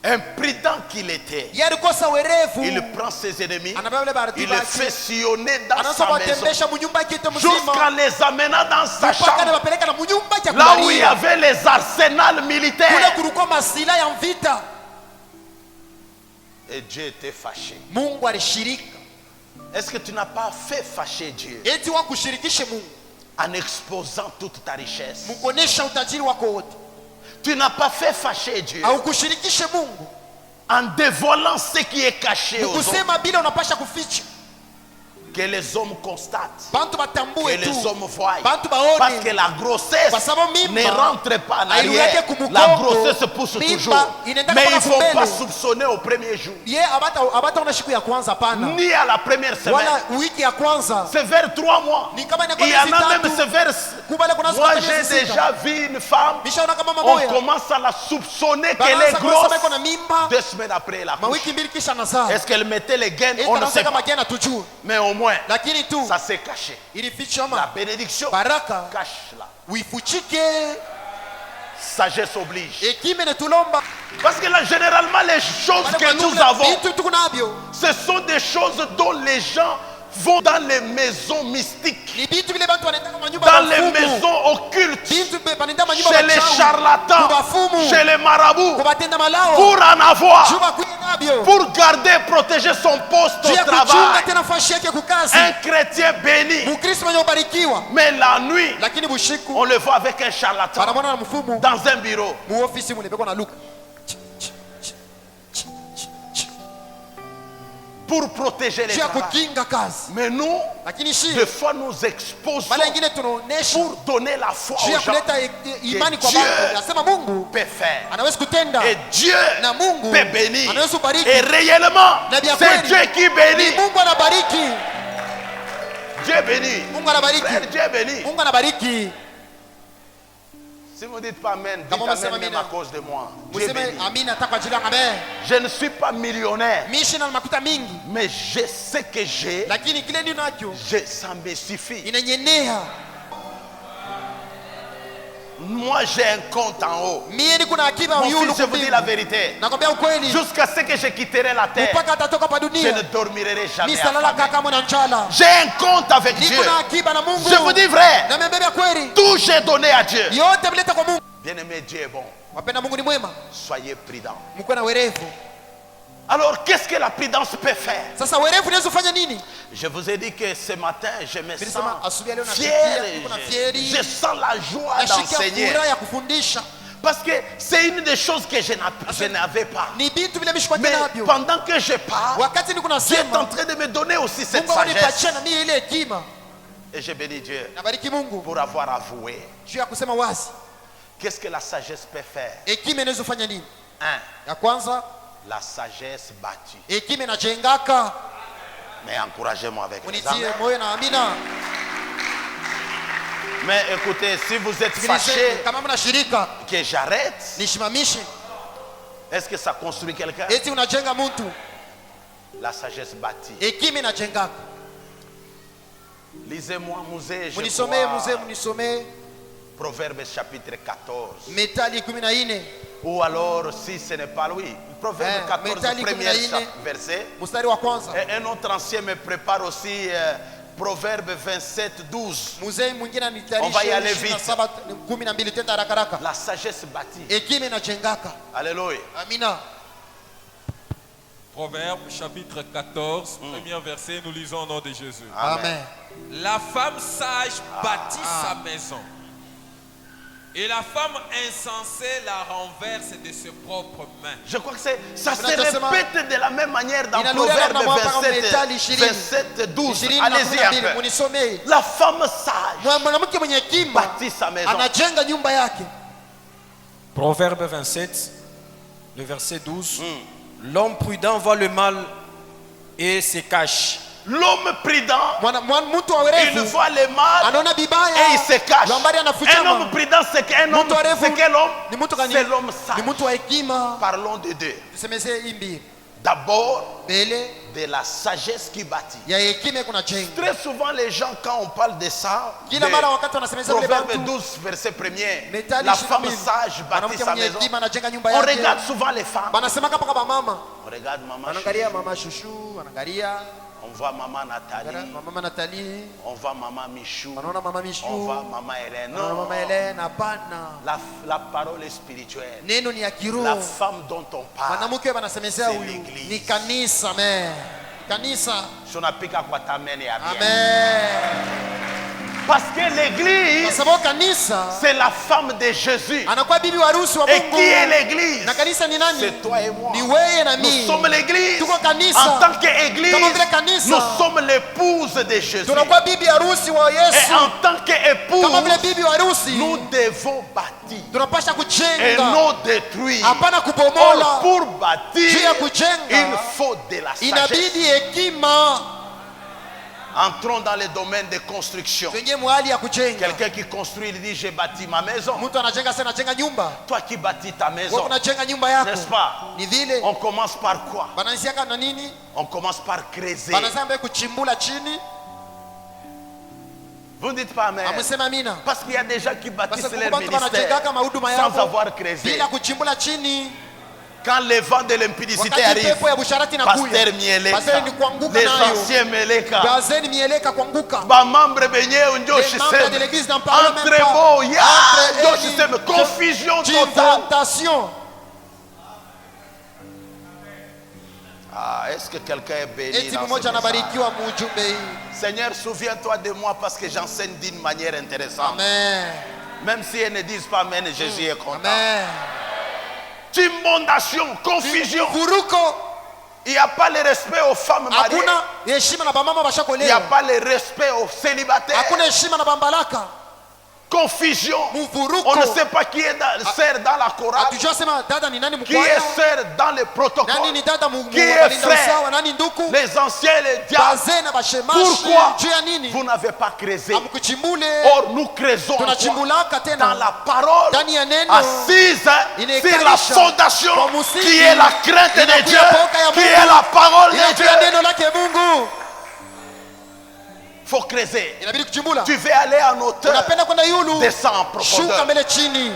Imprudent qu'il était, Yeye alikosa werevu. il prend ses ennemis, Anabeba wale barati il les baki. fait sillonner dans Anaanza sa maison, kuwatembesha munyumba yake yote jusqu'en mzima. les amenant dans sa Mpaka chambre, anawapeleka na munyumba yake ya là où il y kulalia. avait les arsenals Kule militaires. kulikuwa masila ya vita. Et Dieu était fâché. Mungu alishirika. Est-ce que tu n'as pas fait fâcher Dieu Eti wa kushirikishe Mungu. en exposant toute ta richesse? Mukonesha utajiri wako wote. Tu n'as pas fait fâcher Dieu Au kushirikishe Mungu. en dévoilant ce qui est caché aux hommes. Kusema bila unapasha kuficha. Que les hommes constatent, Bantu que batambue tu. les hommes voient. Bantu baone. Parce que la grossesse Kwa sababu mimba ne rentre pas en hairudi arrière. kumugongo. La grossesse pousse Mimba toujours. inaenda Mais kama il ne faut mbele. pas soupçonner au premier jour, Ye abata ona siku ya kwanza pana. ni à la première semaine. Wala wiki ya kwanza. C'est vers 3 mois. Ni kama inakuwa Il y en miezi a même, tatu. c'est vers... Kubale kuna siku Moi, ya j'ai miezi sita. déjà vu une femme, Nishaona kama mama on moya. commence à la soupçonner qu'elle Banaanza est kusema grosse. iko na mimba. 2 semaines après la couche. Mawiki mbili kisha nazaa. Est-ce qu'elle mettait les gaines? Eti On ne anaanza sait kama pas. jana tujue. Mais au moins, Lakini tu ça s'est caché. ilifichwa La ma bénédiction baraka cache là. uifuchike. sagesse oblige. hekima inatulomba Parce que là, généralement, les choses que nous avons, vitu tuko navyo ce sont des choses dont les gens vont dans les maisons mystiques, ni vitu vile bantu wanaenda kwa nyumba dans ya les wafumu. maisons occultes, Vitu banaenda kwa nyumba chez ya les wachawi, charlatans, kubafumu, chez les marabouts, kubatenda malao, pour en avoir, juba kuya navyo, pour garder, protéger son poste juu au ya kuchunga travail. tena nafasi yake kukazi. Un chrétien béni. Mkristo mwenye ubarikiwa, Mais la nuit, lakini bushiku on le voit avec un charlatan banamwona na mfumu dans un bureau. mu ofisi mule beko na luka Pour protéger les juu ya travaux. kukinga kazi. Mais nous, Lakini des shi fois, nous exposons mara nyingine tunaonesha pour donner la foi juu ya aux gens kuleta imani kwa Dieu bantu. Nasema Mungu peut faire. anaweza kutenda Et Dieu na Mungu peut bénir. anaweza kubariki. Et réellement, Na vya c'est kweli, Dieu qui ni bénit. Mungu anabariki. Dieu bénit. Mungu anabariki. Frère, Dieu bénit. Mungu anabariki. Si vous ne dites pas Amen, dites Kama Amen mnasema même amina. à cause de moi. Dieu Museme bénit. amina hata kwa ajili yangu. Amen. Je ne suis pas millionnaire, Mishi na makuta mingi, mais je sais que j'ai, lakini kile ninacho ça me suffit. inanyenea. Moi, j'ai un compte en haut. Mie niko na akiba Mon yulu fils, je vous dis kumbingu. la vérité. Nakwambia ukweli, Jusqu'à ce que je quitterai la terre, mpaka atatoka pa je dunia ne dormirai jamais mi salala affamé. kaka mwana njala. J'ai un compte avec Dieu. Niko na akiba na Mungu. Je vous dis vrai, Na mbebe kweli, tout j'ai donné à Dieu. yote mleta kwa Mungu. Bien-aimé, Dieu est bon. Wapenda Mungu ni mwema, Soyez prudents. mkuwe na werevu. Alors, qu'est-ce que la prudence peut faire? Sasa werevu unaweza kufanya nini? Je vous ai dit que ce matin, je me Nilisema sens asubuhi leo fier. nasikia niko na Je fieri, sens la joie nashikia d'enseigner. furaha ya kufundisha. Parce que c'est une des choses que je n'avais pas. Ni vitu vile mishikwa Mais navyo. pendant que je parle, Wakati niko Dieu est en nasema, train de me donner aussi cette Mungu anipatie sagesse. na mimi ile hekima. Et je bénis Dieu Nabariki Mungu pour avoir avoué. juu ya kusema wazi. Qu'est-ce que la sagesse peut faire? Hekima inaweza kufanya nini? Un, Ya kwanza, la sagesse bâtie. hekima inajengaka. Mais encouragez-moi avec les Unitie amen. moyo na amina. Mais écoutez, si vous êtes Sikilizeni, fâché kama mna shirika que j'arrête, nishimamishe, est-ce que ça construit quelqu'un? eti unajenga mtu. La sagesse bâtie. Hekima inajengaka. Lisez-moi, Musée, je Munisomee crois, mzee, munisomee Proverbes chapitre 14. Methali 14 Ou alors, si ce n'est pas lui, Proverbe 14, Methali premier 14. verset. mstari wa kwanza. Et un autre ancien me prépare aussi Proverbe 27, 12. Mzee mwingine On va y aller anitayarisha vite. 12 tenda haraka haraka. La sagesse bâtie. Hekima inajengaka. Alléluia. Amina. Proverbe chapitre 14, premier verset, nous lisons au nom de Jésus. Amen. La femme sage bâtit sa maison. Et la femme insensée la renverse de ses propres mains. Je crois que ça se Tunasema- répète de la même manière dans Inarudia Proverbe namna mwaka 27, Methali 20. 27, 12. 20 Allez-y un peu. munisomee. La femme sage Mwanamke mwenye hekima bâtit sa maison. anajenga nyumba yake. Proverbe 27, le verset 12. L'homme prudent voit le mal et se cache. L'homme prudent, Mtu wa il werevu voit le mal anaona et bibaya il se cache. Lambari Un anafichama. homme prudent, c'est qu'un homme, Mtu wa werevu c'est quel homme? ni mtu gani? C'est l'homme Ni sage. mtu wa hekima. Parlons de deux. Tusemeze hii mbili. D'abord, Mbele de la sagesse qui bâtit. ya hekima kuna jenga. Très souvent, les gens, quand on parle de ça, Kila mara wakati wanasemeza vile Proverbe bantu 12, verset 1er, Methali la 22. femme sage bâtit Mwanamke sa mwenye maison. hekima anajenga nyumba On yake. regarde souvent les femmes. Banasema kama kama mama. On regarde maman Anaangalia Chouchou, mama Shushu, anaangalia on voit maman Nathalie, mama Nathalie, on voit maman Michou, wanaona mama Mishu, on voit maman Hélène. wanaona Non, mama Helena. Hapana, la parole est spirituelle. neno ni ya La kiroho. femme dont on parle, Mwanamke wanasemezea C'est huyu l'église. ni kanisa. Amen. Kanisa. tunapika kwa tameni ya bien. Amen. Parce que Kwa l'église, sababu kanisa c'est la femme de Jésus. anakuwa bibi wa harusi wa Et Mungu. qui est l'église? Na kanisa ni nani? C'est toi et moi. Ni wewe na Nous mimi. sommes l'église. Tuko kanisa. En tant qu'église, Kama vile kanisa. nous sommes l'épouse de Jésus. Tunakuwa bibi harusi wa Et Yesu. en tant Kama vile qu'épouse, bibi wa harusi nous devons bâtir tunapasha et kujenga, non détruire. hapana Or, kubomola. pour Juu bâtir, ya kujenga, il faut de la sagesse. inabidi hekima. Entrons dans le domaine de construction. Tuingie mahali ya kujenga. Quelqu'un qui construit, il dit, j'ai bâti ma maison. Mtu anajenga sana, anajenga nyumba. Toi qui bâtis ta Wewe maison, unajenga nyumba yako. n'est-ce pas? Ni vile On commence par quoi? banaanziaka na nini? On commence par creuser. Banaanza kuchimbula chini, Vous ne dites pas amen. Amuseme amina. Parce qu'il y a des gens qui bâtissent Basi leur kubantu ministère banajengaka mahuduma sans yao avoir creusé. bila kuchimbula chini. Quand les vents de l'impudicité Wakati arrivent, pepo ya busharati inakuya, Pasteur Mieleka, Pasteur ni kuanguka les nayo. anciens Meleka, Bazeni mieleka kuanguka. bamambre benye unjo Les membres de l'église n'en parlent même entre pas. mots, ya Entre unjo eux, système, confusion totale. D'inventation. Ah, est-ce que quelqu'un est béni Eti dans ce mmoja message? anabarikiwa mujumbe hii. Seigneur, souviens-toi de moi parce que j'enseigne d'une manière intéressante. Amen. Même si elles ne disent pas amen, Jésus est content. Amen. Inondation, confusion. Vuruko. Il n'y a pas le respect aux femmes mariées. Hakuna heshima na bamama Il n'y a bashakolewa. pas le respect aux célibataires. Hakuna heshima na bambalaka. Confusion. Muvuruko. On ne sait pas qui est sœur dans la chorale, Hatujua sema dada ni nani qui est mkwaya. sœur dans le Nani protocole, ni dada qui est walinda usawa, frère, nani nduku. les anciens, les diables. Bazee na bashemashi. Pourquoi Juu ya nini? vous n'avez pas creusé? Amkuchimbule. Or, nous creusons en quoi? Tunachimbulaka Dans tena. la parole, Ndani ya neno. assise sur la fondation Kwa musingi. qui est la crainte de Inakuya Dieu, boka ya qui Mungu. est la parole de Inakuya Dieu. neno lake Mungu. Il faut creuser. Inabidi kuchimbula. Tu veux aller en hauteur, Unapenda kwenda yulu. descends en Shuka profondeur. mbele chini.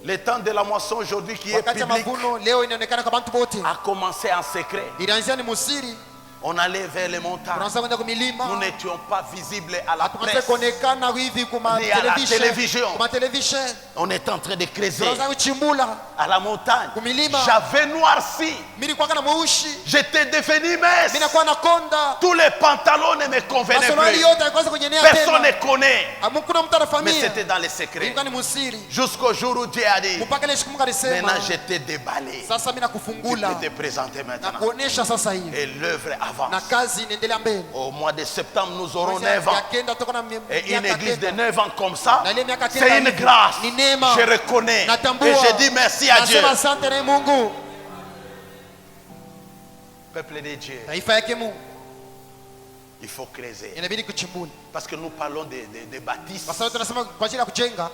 Le temps de la moisson aujourd'hui qui est Wakati ya public mavuno leo inaonekana kwa bantu bote. a commencé en secret. Ilianzia ni musiri. On allait vers les montagnes. Tunaanza kwenda kumilima. Nous n'étions pas visibles à la Tunaanza presse. kuonekana hivi kuma Ni à la télévision. television. Kuma television. On est en train de creuser Tunaanza kuchimbula. à la montagne. Kumilima. J'avais noirci. Mimi nilikuwa na mweushi. J'étais devenu Mimi mince. nakuwa na konda. Tous les pantalons ne me convenaient Masonali plus. yote yalikuwa kunyenea Personne ne tena. connaît. Hamkuna mtu Mais anafahamia. c'était dans les secrets. Ilikuwa ni musiri. Jusqu'au jour où Dieu a dit, Mpaka ile siku Mungu alisema. maintenant j'étais déballé. Sasa mimi Tu nakufungula. peux te présenter Na maintenant. kuonesha sasa hivi. Et l'œuvre Na avance. kazi inaendelea mbele. Au mois de septembre, nous aurons Mwezi 9 ans. ya kenda tuko na Et une miaka église de kenda. 9 ans comme ça, Na ile miaka kenda c'est une hivi. grâce. Ni neema. Je reconnais. Natambua. Et je dis merci à Dieu. Nasema asante na Mungu. Peuple de Dieu, Taifa yake Mungu. il faut creuser. Inabidi kuchimbula. Parce que nous parlons de bâtisses. Kwa sababu tunasema kwa ajili ya kujenga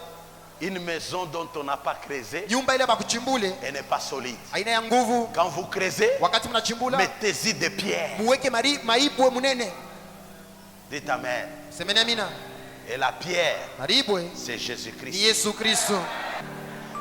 Une maison dont on n'a pas creusé, nyumba ile bakuchimbule elle n'est pas solide. aina ya nguvu. Quand vous creusez, Wakati mnachimbula mettez-y des pierres. muweke maibwe munene. Dites amen. Semeni amina. Et la pierre, Maribwe c'est ni Jésus-Christ. Yesu Kristo.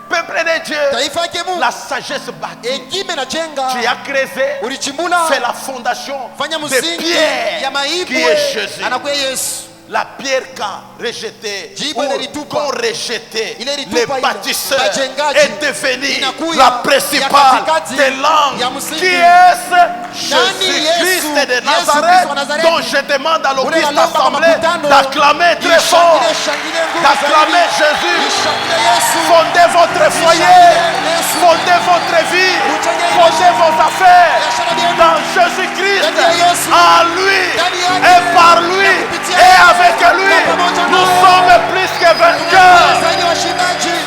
Peuple de Dieu, Taifa yake Mungu. la sagesse bâtie. Hekima na jenga. Tu as creusé, Ulichimbula. c'est la fondation Fanya de msingi pierre ya qui maibwe. est Jésus. Anakuwa Yesu. La pierre qu'a rejeté, Jibu ou ilitupa. qu'ont rejeté Ile les ilitupa ile. bâtisseurs Wajengaji. est devenue Inakuya la ya principale katikati des langues. ya msingi. Qui est Nani Jésus-Christ Yesu? de Yesu Nazareth, Kristo wa Nazareti. dont je demande à Ule l'Auguste nalomba kwa Assemblée makutano. d'acclamer très fort, Shangilie nguvu d'acclamer zaidi. Jésus. Ishangilie Yesu. Fondez votre foyer, fondez votre vie, fondez vos affaires dans Jésus-Christ, en lui et par lui et avec lui. Nous sommes plus que vainqueurs. Zaidi washindaji.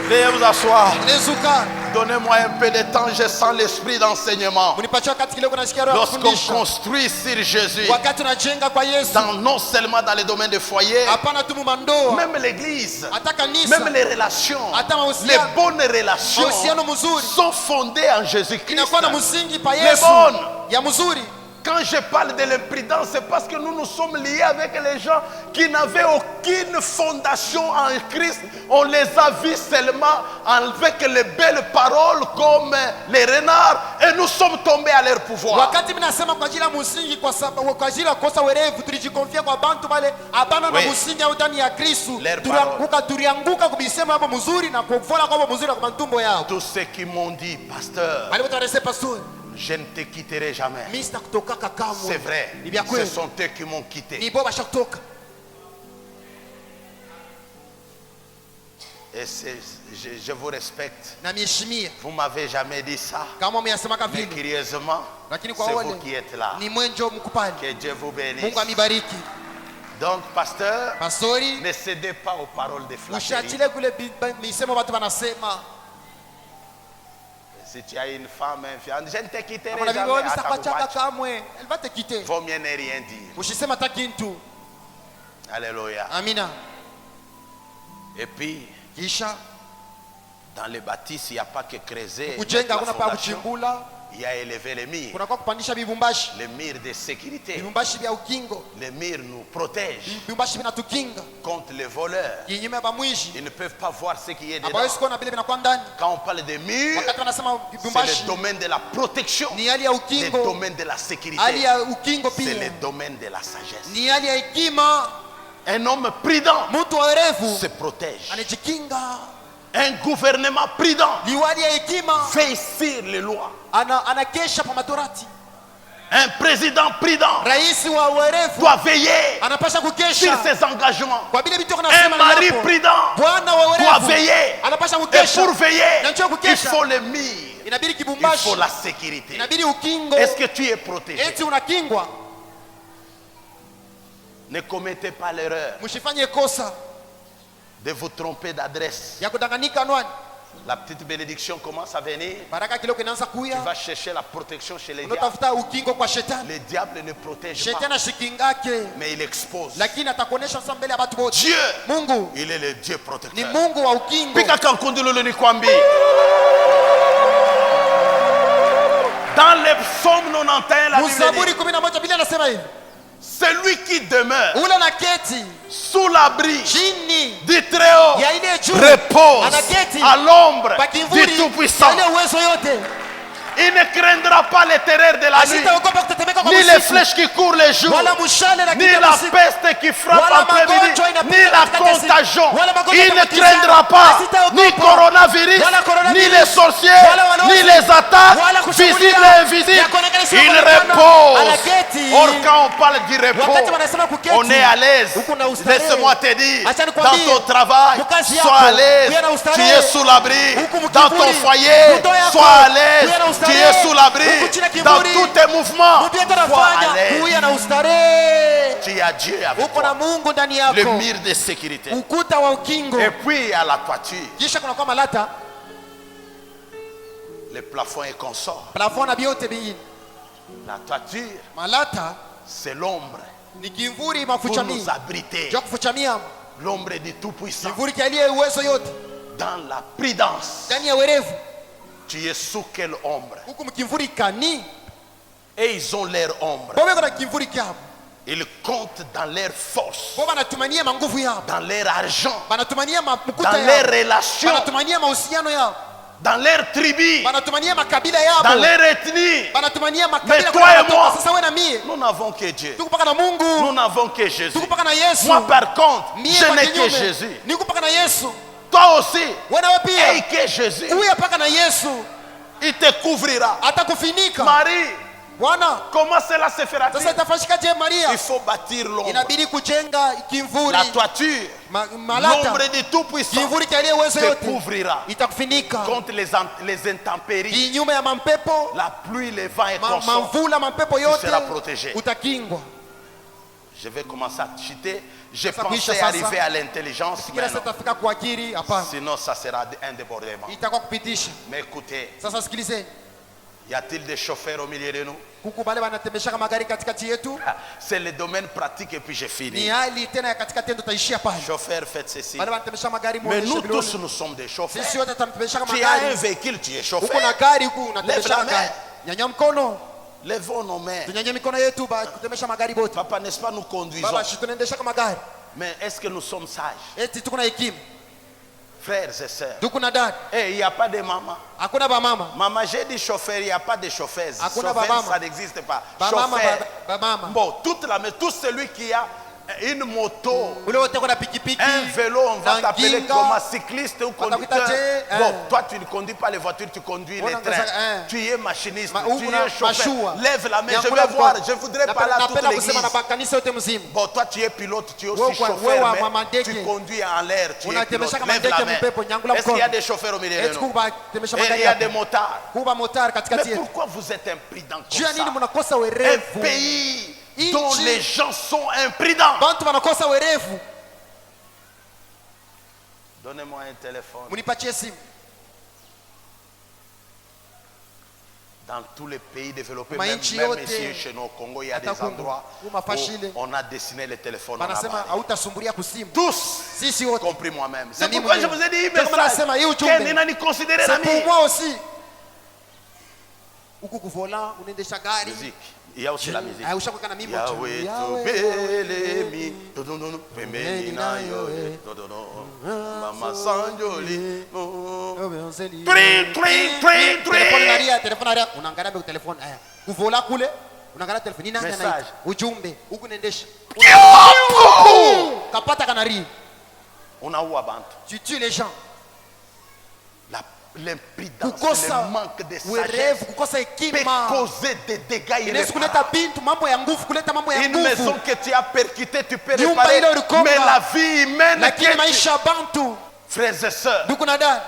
Veuillez vous asseoir. Nezuka. Donnez-moi un peu de temps, je sens l'esprit d'enseignement. Munipatia wakati kidogo nasikia roho ya Lorsqu'on kufundisha. construit sur Jésus, Wakati unajenga kwa Yesu. non seulement dans les domaines de foyer, Hapana tu mandoa. même l'église, Hata kanisa. même les relations, Hata les mahusiano. bonnes relations Mahusiano mzuri. sont fondées en Jésus-Christ. Inakuwa na msingi pa Les Yesu. bonnes. Ya mzuri. Quand je parle de l'imprudence, c'est parce que nous nous sommes liés avec les gens qui n'avaient aucune fondation en Christ. On les a vus seulement avec les belles paroles comme les renards et nous sommes tombés à leur pouvoir. Wakati mnasema kwa ajili ya msingi kwa sababu kwa ajili ya kosa werevu tulijikonfia kwa bantu wale hapana na Oui. msingi au ndani ya Kristo. Leur Tulianguka kubisema hapo mzuri na kuvola kwa hapo mzuri kwa matumbo yao. Tous ceux qui m'ont dit, pasteur, Bali wote wanasema pastor, je ne te quitterai jamais. mimi sitakutoka kamwe. C'est vrai, Ni vya ce kweli. sont eux qui m'ont quitté. Ni bora shakutoka. Et je vous respecte. Na mheshimia Vous m'avez jamais dit ça. kama mmeyasemaka Mais vile. curieusement, Lakini c'est kwa vous wale qui êtes là. ni mwenjo mkupani. Que Dieu vous bénisse. Mungu amibariki. Donc, pasteur, Pastori, ne cédez pas aux paroles de flatterie. ushachile kule misemo watu wanasema. Si tu as une femme infidèle, je ne te quitterai Kama na jamais. bibi wewe Atakuacha. sitakuacha kamwe. Elle va te quitter. Vaut mieux ne rien dire. Ushisema hata kitu. Alléluia. Amina. Et puis, Kisha dans les bâtisses, il n'y a pas que creuser. kujenga mettre la hakuna pa fondation. kuchimbula. Il a élevé les murs. kunakuwa kupandisha vibumbashi. Les murs de sécurité. Vibumbashi vya ukingo. Les murs nous protègent Vibumbashi vinatukinga contre les voleurs. kinyume ya bamwishi. Ils ne peuvent pas voir ce qui est dedans. Hawawezi kuona vile vinakuwa ndani. Quand on parle de murs, Wakati wanasema c'est vibumbashi le domaine de la protection, ni hali ya le ukingo, domaine de la sécurité, hali ya ukingo c'est pia le domaine de la sagesse. ni hali ya hekima. Un homme prudent Mtu werevu se protège. anajikinga. Un gouvernement prudent Liwali ya hekima veille sur les lois. anakesha pa matorati. Un président prudent Rais wa werevu doit veiller anapasha sur kukesha ses engagements. kwa vile vitu Un anasema mari hapo. prudent Bwana wa doit werevu veiller. anapasha Et kukesha. pour veiller, Na njoo il kukesha faut les murs, inabidi il kibumbashi, faut la sécurité. inabidi ukingo. Est-ce que tu es protégé? Eti unakingwa. Ne commettez pas l'erreur Msifanye kosa de vous tromper d'adresse. ya kudanganyika anwani. La petite bénédiction commence à venir. Baraka kiloko inaanza Tu kuya. vas chercher la protection chez les diables. Unatafuta ukingo kwa shetani. Les diables ne protègent pas, Shetani ashikingake, mais il expose. lakini atakuonesha sasa mbele ya watu wote. Dieu, Mungu il est le Dieu ni protecteur. Mungu wa ukingo. Pika kankundululu ni kwambi. Dans les psaumes 91, la Bible Mzaburi dit, 11 Biblia inasema hivi. celui qui demeure Ule na keti sous l'abri chini du Très-Haut ya ile juu repose anaketi à l'ombre kwa du kivuli Tout-Puissant. ya ile uwezo yote. Il ne craindra pas les terreurs de la nuit, Asitaogopa kutetemeka kwa ni les usiku, flèches qui courent les jours, wala mshale na ni kitu la usiku, peste qui frappe wala en plein-midi, magonjwa inapita ni la katikati ya siku, contagion. wala magonjwa Il ne yanaambukizana. craindra pas Asitaogopa ni coronavirus, wala coronavirus, ni les sorciers, wala walozi, ni les attaques wala kushambulia, visibles et invisibles. ya kuonekana sio Il kuonekana. repose. Anaketi. Or quand on parle du repos, Wakati wanasema kuketi, on est à l'aise. huku na ustarehe. Laisse-moi te dire, Acha dans nikwambie, ton travail, mukazi sois yako, à l'aise. kuya na Tu ustarehe. es sous l'abri. Huku Dans mkivuli, ton foyer, mto yako, sois à l'aise. kuya na Tu ustarehe. es sous l'abri. Huku chini ya Dans kivuli, tous tes mouvements, mubieto sois à nafanya l'aise. kuya na ustarehe. Tu as Dieu avec Uko na toi. Mungu ndani Le yako. mur de sécurité. Ukuta wa ukingo. Et puis à la toiture, Kisha kuna kwa malata, le plafond et consort. plafond na vyote vingine. La toiture, Malata c'est l'ombre ni kivuli pour mafuchamia. nous abriter. Jua kufuchamia. L'ombre du Tout-Puissant. Kivuli kialie uwezo yote. Dans la prudence, Ndani ya werevu. tu es sous quelle ombre? Huku mkimvuli kani. Et ils ont leur ombre. Bobe kuna kivuli kyabo. Ils comptent dans leur force, Bobe anatumania manguvu yao. dans leur argent, Banatumania makuta dans leurs yao. relations, Banatumania mahusiano yao. dans leur tribu, Banatumania makabila yao. dans leur ethnie. Banatumania Mais makabila toi kwa et wanatoka. moi, Sasa wewe na mie. nous n'avons que Dieu. Tuko paka na Mungu. Nous n'avons que Jésus. Tuko paka na Yesu. Moi par contre, Mie je kwa n'ai que kinyume. Jésus. Niko paka na Yesu. Toi aussi, Wewe nawe aie pia. que Jésus. Uya paka na Yesu. Il te couvrira. Atakufinika. Marie, Bwana, comment cela se sasa fera-t-il? itafanyikaje Maria? Il faut bâtir l'ombre. Inabidi kujenga kimvuli. La toiture, Malata. l'ombre du Tout-Puissant Kimvuli kialie uwezo te yote. couvrira Itakufinika. contre les intempéries, Kinyume ya mampepo, la pluie, les vents et consort. mamvula, mampepo yote. seras protégé. Utakingwa. Je vais commencer à chuter. Je Sasa pensais kuisha sasa. arriver à l'intelligence, mais Kila non. sasa tafika kwa akili, hapana. Sinon ça sera un débordement. Itakuwa kupitisha. Mais écoutez, Sasa sikilizeni. y a-t-il des chauffeurs au milieu de nous? Kuku bale wanatembeshaka magari katikati yetu. C'est le domaine pratique et puis j'ai Ni fini. hali tena ya katikati yetu taishia pale. Chauffeur, faites ceci. Bale wanatembesha magari Mais muoneshe nous vidole. tous, nous sommes des chauffeurs. Sisi wote tunatembeshaka Tu as un magari. véhicule, tu es Uko chauffeur. na gari huku Lève unatembesha la magari. main. Nyanya mkono. Lèvons nos mains. Tunyanye mikono yetu ba kutembesha magari bote. Papa, n'est-ce pas, nous conduisons. Baba shi tunaendesha magari. Mais est-ce que nous sommes sages? Eti tuko na hekima. Frères et sœurs. Tuko na dada. Eh, il n'y a pas de maman. Hakuna ba mama. Maman, j'ai dit chauffeur, il n'y a pas de chauffeuse. Hakuna Chauffeur, ba mama. ça n'existe pas. Ba mama Chauffeur. ba mama. Bon, mais tout celui qui a une moto, Ule wote kuna pikipiki. un vélo, on va na t'appeler nginga. comme un cycliste ou Watakuita conducteur. je, Bon, toi tu ne conduis pas les voitures, tu conduis les Wana trains. ngasa, Tu es machiniste, Ma- tu kuna es chauffeur. mashua. Lève la main, je Nyakula vais voir, mkono. je voudrais Napenda- parler à toute napenda l'église. kusema na makanisa yote mzima. Bon, toi tu es pilote, tu es Wewe aussi kwa- wewe chauffeur, wa mais mama ndege. tu conduis en l'air, tu es pilote. Unatembesha kama Lève la ndege main. mpepo, nyangula Est-ce qu'il y a mkono. des chauffeurs au milieu de Eti nous? kuba tembesha Et il magari y a des hapa. motards. Kuba motar katikati Mais yetu. pourquoi vous êtes imprudents Juu ya comme nini ça? mnakosa Un werevu? pays Inchi. dont les gens sont imprudents. Bantu wanakosa werevu. Donnez-moi un téléphone. Munipatie simu. Dans tous les pays développés, Ma même, nchi même yote, ici chez nous au Congo, il y a des hata huku, endroits huku mafashile. où on a dessiné les téléphones. On a Wanasema barré. hautasumbulia kusimu. Tous, Sisi wote. compris moi-même. Na C'est mimi pourquoi je mwenyewe. vous ai dit, Ndio maana nasema hii message. ujumbe. Ken inani considéré C'est pour nami. moi aussi. Uku kuvola unaendesha gari. Musique. Il y a aussi la musique. Ah, ushakuwa na mimbo. Yahweh tobelemi dodono pembeni na yo dodono mama sanjoli Telefoni nalia, telefoni nalia. Unaangalia kwa telefoni. Haya. Kuvola kule. Unaangalia telefoni. Nani Message. anaita? Ujumbe. Huku unaendesha. Kapata kanari. unaua bantu. Tu tues les gens. L'impudence, Kukosa le manque de werevu, sagesse kukosa peut hekima. causer des dégâts Inaweza kuleta irréparables. bintu mambo ya nguvu, kuleta mambo ya Une maison nguvu. que tu as percutée, tu peux Nyumba réparer, ile ulikomba. mais la vie humaine Lakini que tu... maisha ya bantu. Frères et sœurs, Ndugu na dada,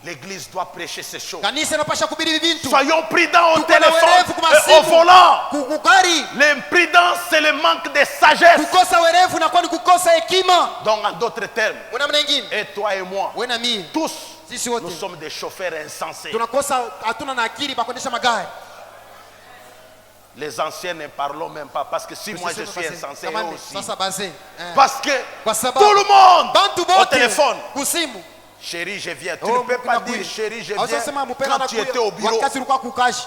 l'église doit prêcher ces choses. kanisa inapasha kuhubiri hivi bintu. Soyons prudents au Tuko na téléphone werevu kwa et au masimu. volant. Kugari. L'imprudence, c'est le manque de sagesse. Kukosa werevu na kwa ni kukosa hekima. Donc, en d'autres termes, Una mwingine. et toi et moi, Wewe na mimi. tous, Sisi wote. nous sommes des chauffeurs insensés. Tunakosa hatuna na akili pa kuendesha magari. Les anciens ne parlons même pas parce que si moi je suis insensé, eux aussi. Sasa bazee. Parce que Kwa sababu tout le monde bantu au bote téléphone. kusimu. Chérie, je viens. Tu ne peux pas dire chérie, je viens quand tu étais au bureau. Wakati ulikuwa kukashi.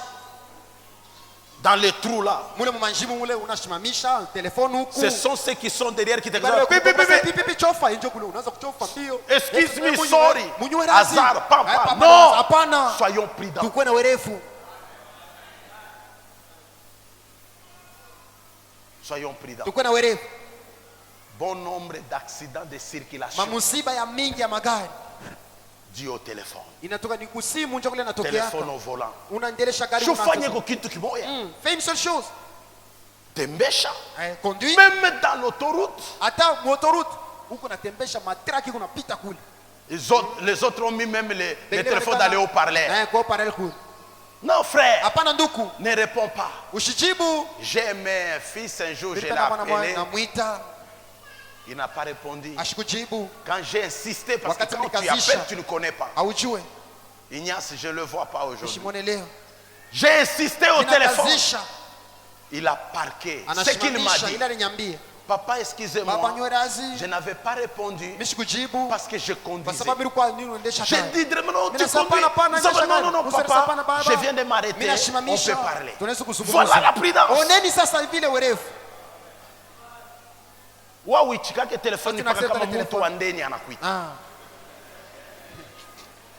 Dans les trous là. Mule mmanjimu mule unashimamisha telefoni huku. Ce sont ceux qui sont derrière qui te disent Bale pipi, kukosa pipi. pipi chofa injo kule unaanza kuchofa mbio. Excuse me, Munyu- sorry. munyu werazi. Hasard, papa. Hapana, Non. hapana. Soyons prudents. Tukue na werefu. Soyons prudents. Tukue na werefu. Bon nombre d'accidents de circulation Mamusiba ya mingi ya magari dû au téléphone. inatoka ni kusimu njo kule inatokea. Téléphone au volant. Unaendelesha gari Shufanye kitu kimoya. Fais une seule chose. Tembesha. Conduis. Même dans l'autoroute. Hata motoroute huko natembesha matraki kunapita kule. Les autres ont mis même les téléphones dans les haut-parleurs. Kwa parler kule. Non, frère. Hapana nduku. Ne réponds pas. Ushijibu. J'ai aimé un fils un jour, je l'ai Nilipenda mwana appelé. namuita. Il n'a pas répondu. Ashikujibu. Quand j'ai insisté, parce que Wakati quand tu nikazisha. appelles, tu ne connais pas. Aujue. Ignace, je ne le vois pas aujourd'hui. Ushimone leo. J'ai insisté au téléphone. Ninakazisha. Il a parqué. Ce qu'il m'a Anasimamisha dit. ila ninyambie. Papa, excusez-moi. Baba nywerazi. Je n'avais pas répondu Mishikujibu. parce que je Kwa conduisais. sababu ilikuwa nini unaendesha J'ai gari. dit, non, tu Mina sasa conduis. hapana, Nous avons dit, endesha non, non, gari. non, Useme papa, hapana, baba. je viens de m'arrêter. Mina On shimamisha. peut parler. Tunaweza kuzungumza. Voilà la prudence. Oneni sasa vile werefu. Wawi chikake telefoni Sasa mpaka kama tunasema mtu telefoni. wa ndeni anakuita. Ah.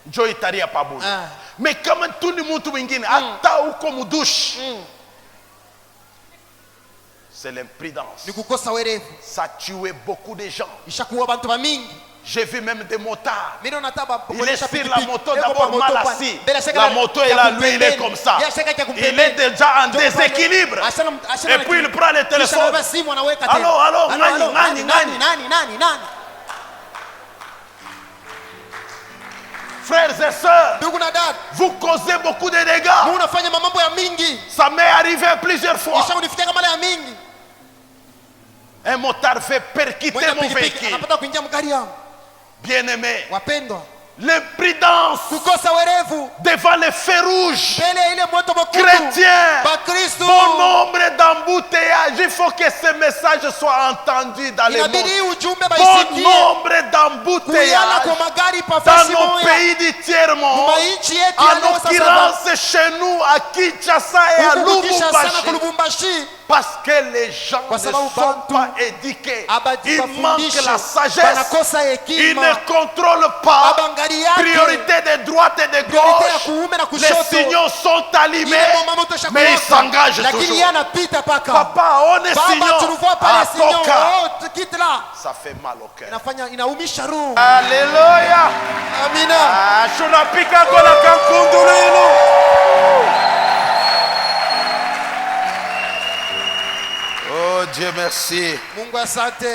Njoo itaria pabuni. Ah. Mais kama tu ni mtu mwingine hata uko mudushi. C'est l'imprudence. Ni kukosa werefu. Ça a tué beaucoup de gens. Ishakuwa bantu ba mingi. J'ai vu même des motards. Mimi nataba Il est sur la moto d'abord mal assis. La La moto est là, lui il est comme ça. Il est déjà en déséquilibre. Et puis il prend le téléphone. Allô, nani. Frères et sœurs, Ndugu na dada, vous causez beaucoup de dégâts. unafanya mambo ya mingi. Ça m'est arrivé plusieurs fois. Ishaunifikia kama ya mingi. Un motard fait percuter Mwenye mon pikipiki véhicule. anapata kuingia mgari yangu. Bien-aimé, Wapendwa, l'imprudence kukosa werevu devant les feux rouges. mbele ya ile moto mwekundu. Chrétiens, Bakristo. bon nombre d'embouteillages. Il faut que ce message soit entendu dans les Inabidi hii mondes. ujumbe Bon baisikie. nombre Kuyala d'embouteillages kwa magari dans pafasi nos moya. pays du tiers-monde. Mainchi yetu ya En leo sasa. l'occurrence, chez nous, à Kinshasa et à Huku Kinshasa na Lubumbashi. Kulubumbashi. Parce que les gens Kwa ne sababu sont bantu pas éduqués. abadi Ils manquent bafundishe. la sagesse. Banakosa Ils hekima. ne contrôlent pas. Abangali yake. Priorité de droite et de Priorité ya gauche. kuume na Les kushoto. signaux sont allumés. Ile mama moto shakuwaka. Mais ils s'engagent Lakini toujours. yeye anapita paka. Papa, on est Baba signaux. tulikuwa pale signaux. Atoka. Oh, kiti la. Ça fait mal au cœur. Inafanya inaumisha roho. Alléluia. Amina. Ah, tunapika kola kankundululu. Oh Dieu merci. Mungu asante.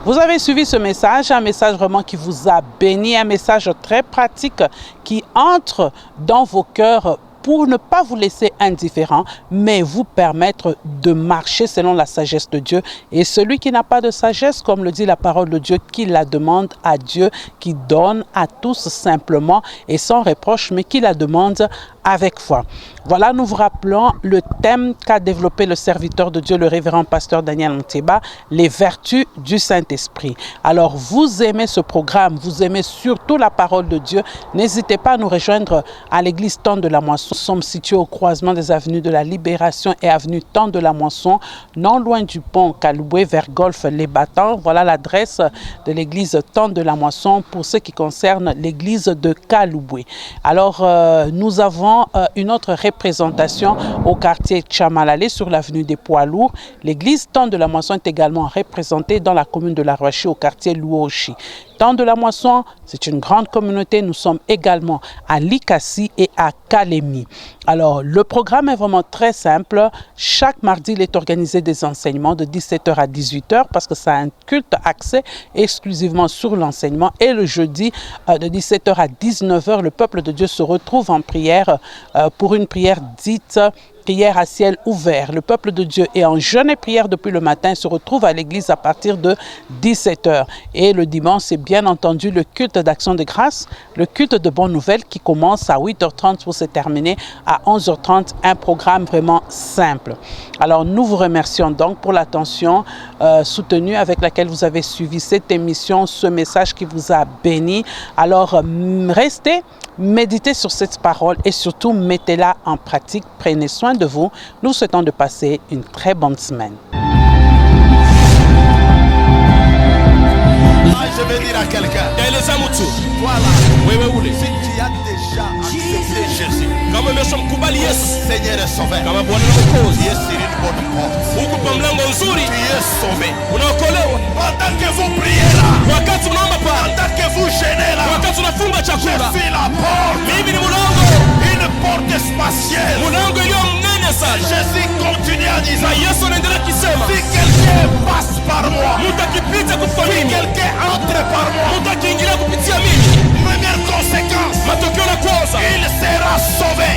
Vous avez suivi ce message, un message vraiment qui vous a béni, un message très pratique qui entre dans vos cœurs pour ne pas vous laisser indifférent, mais vous permettre de marcher selon la sagesse de Dieu. Et celui qui n'a pas de sagesse, comme le dit la parole de Dieu, qui la demande à Dieu, qui donne à tous simplement et sans reproche, mais qui la demande avec foi. Voilà, nous vous rappelons le thème qu'a développé le serviteur de Dieu, le révérend pasteur Daniel Monteba, les vertus du Saint-Esprit. Alors, vous aimez ce programme, vous aimez surtout la parole de Dieu, n'hésitez pas à nous rejoindre à l'église Temps de la Moisson. Nous sommes situés au croisement des avenues de la Libération et avenue Temps de la Moisson, non loin du pont Kaloué vers Golfe Les Battants. Voilà l'adresse de l'église Temps de la Moisson pour ce qui concerne l'église de Kaloué. Alors, nous avons une autre représentation au quartier Tchamalale sur l'avenue des Poids Lourds. L'église Temps de la Moisson est également représentée dans la commune de La Rochie au quartier Louochi. Temps de la Moisson, c'est une grande communauté. Nous sommes également à Likasi et à Kalemi. Alors, le programme est vraiment très simple. Chaque mardi, il est organisé des enseignements de 17h à 18h parce que c'est un culte axé exclusivement sur l'enseignement. Et le jeudi, de 17h à 19h, le peuple de Dieu se retrouve en prière pour une prière dite prière à ciel ouvert. Le peuple de Dieu est en jeûne et prière depuis le matin, se retrouve à l'église à partir de 17h. Et le dimanche, c'est bien entendu le culte d'action de grâce, le culte de bonnes nouvelles qui commence à 8h30 pour se terminer à 11h30. Un programme vraiment simple. Alors, nous vous remercions donc pour l'attention soutenue avec laquelle vous avez suivi cette émission, ce message qui vous a béni. Alors, restez, méditez sur cette parole et surtout mettez-la en pratique. Prenez soin de vous. Nous souhaitons de passer une très bonne semaine. Je vais dire à quelqu'un, voilà, si tu as déjà accepté Jésus, Seigneur et Sauveur, tu es sur une bonne porte. Tu es sauvé. Pendant que vous priez là, pendant que vous gênez là, je suis la porte. Une porte spatiale. Jésus continue à dire, si quelqu'un passe par moi, si quelqu'un entre par moi, première conséquence, il sera sauvé.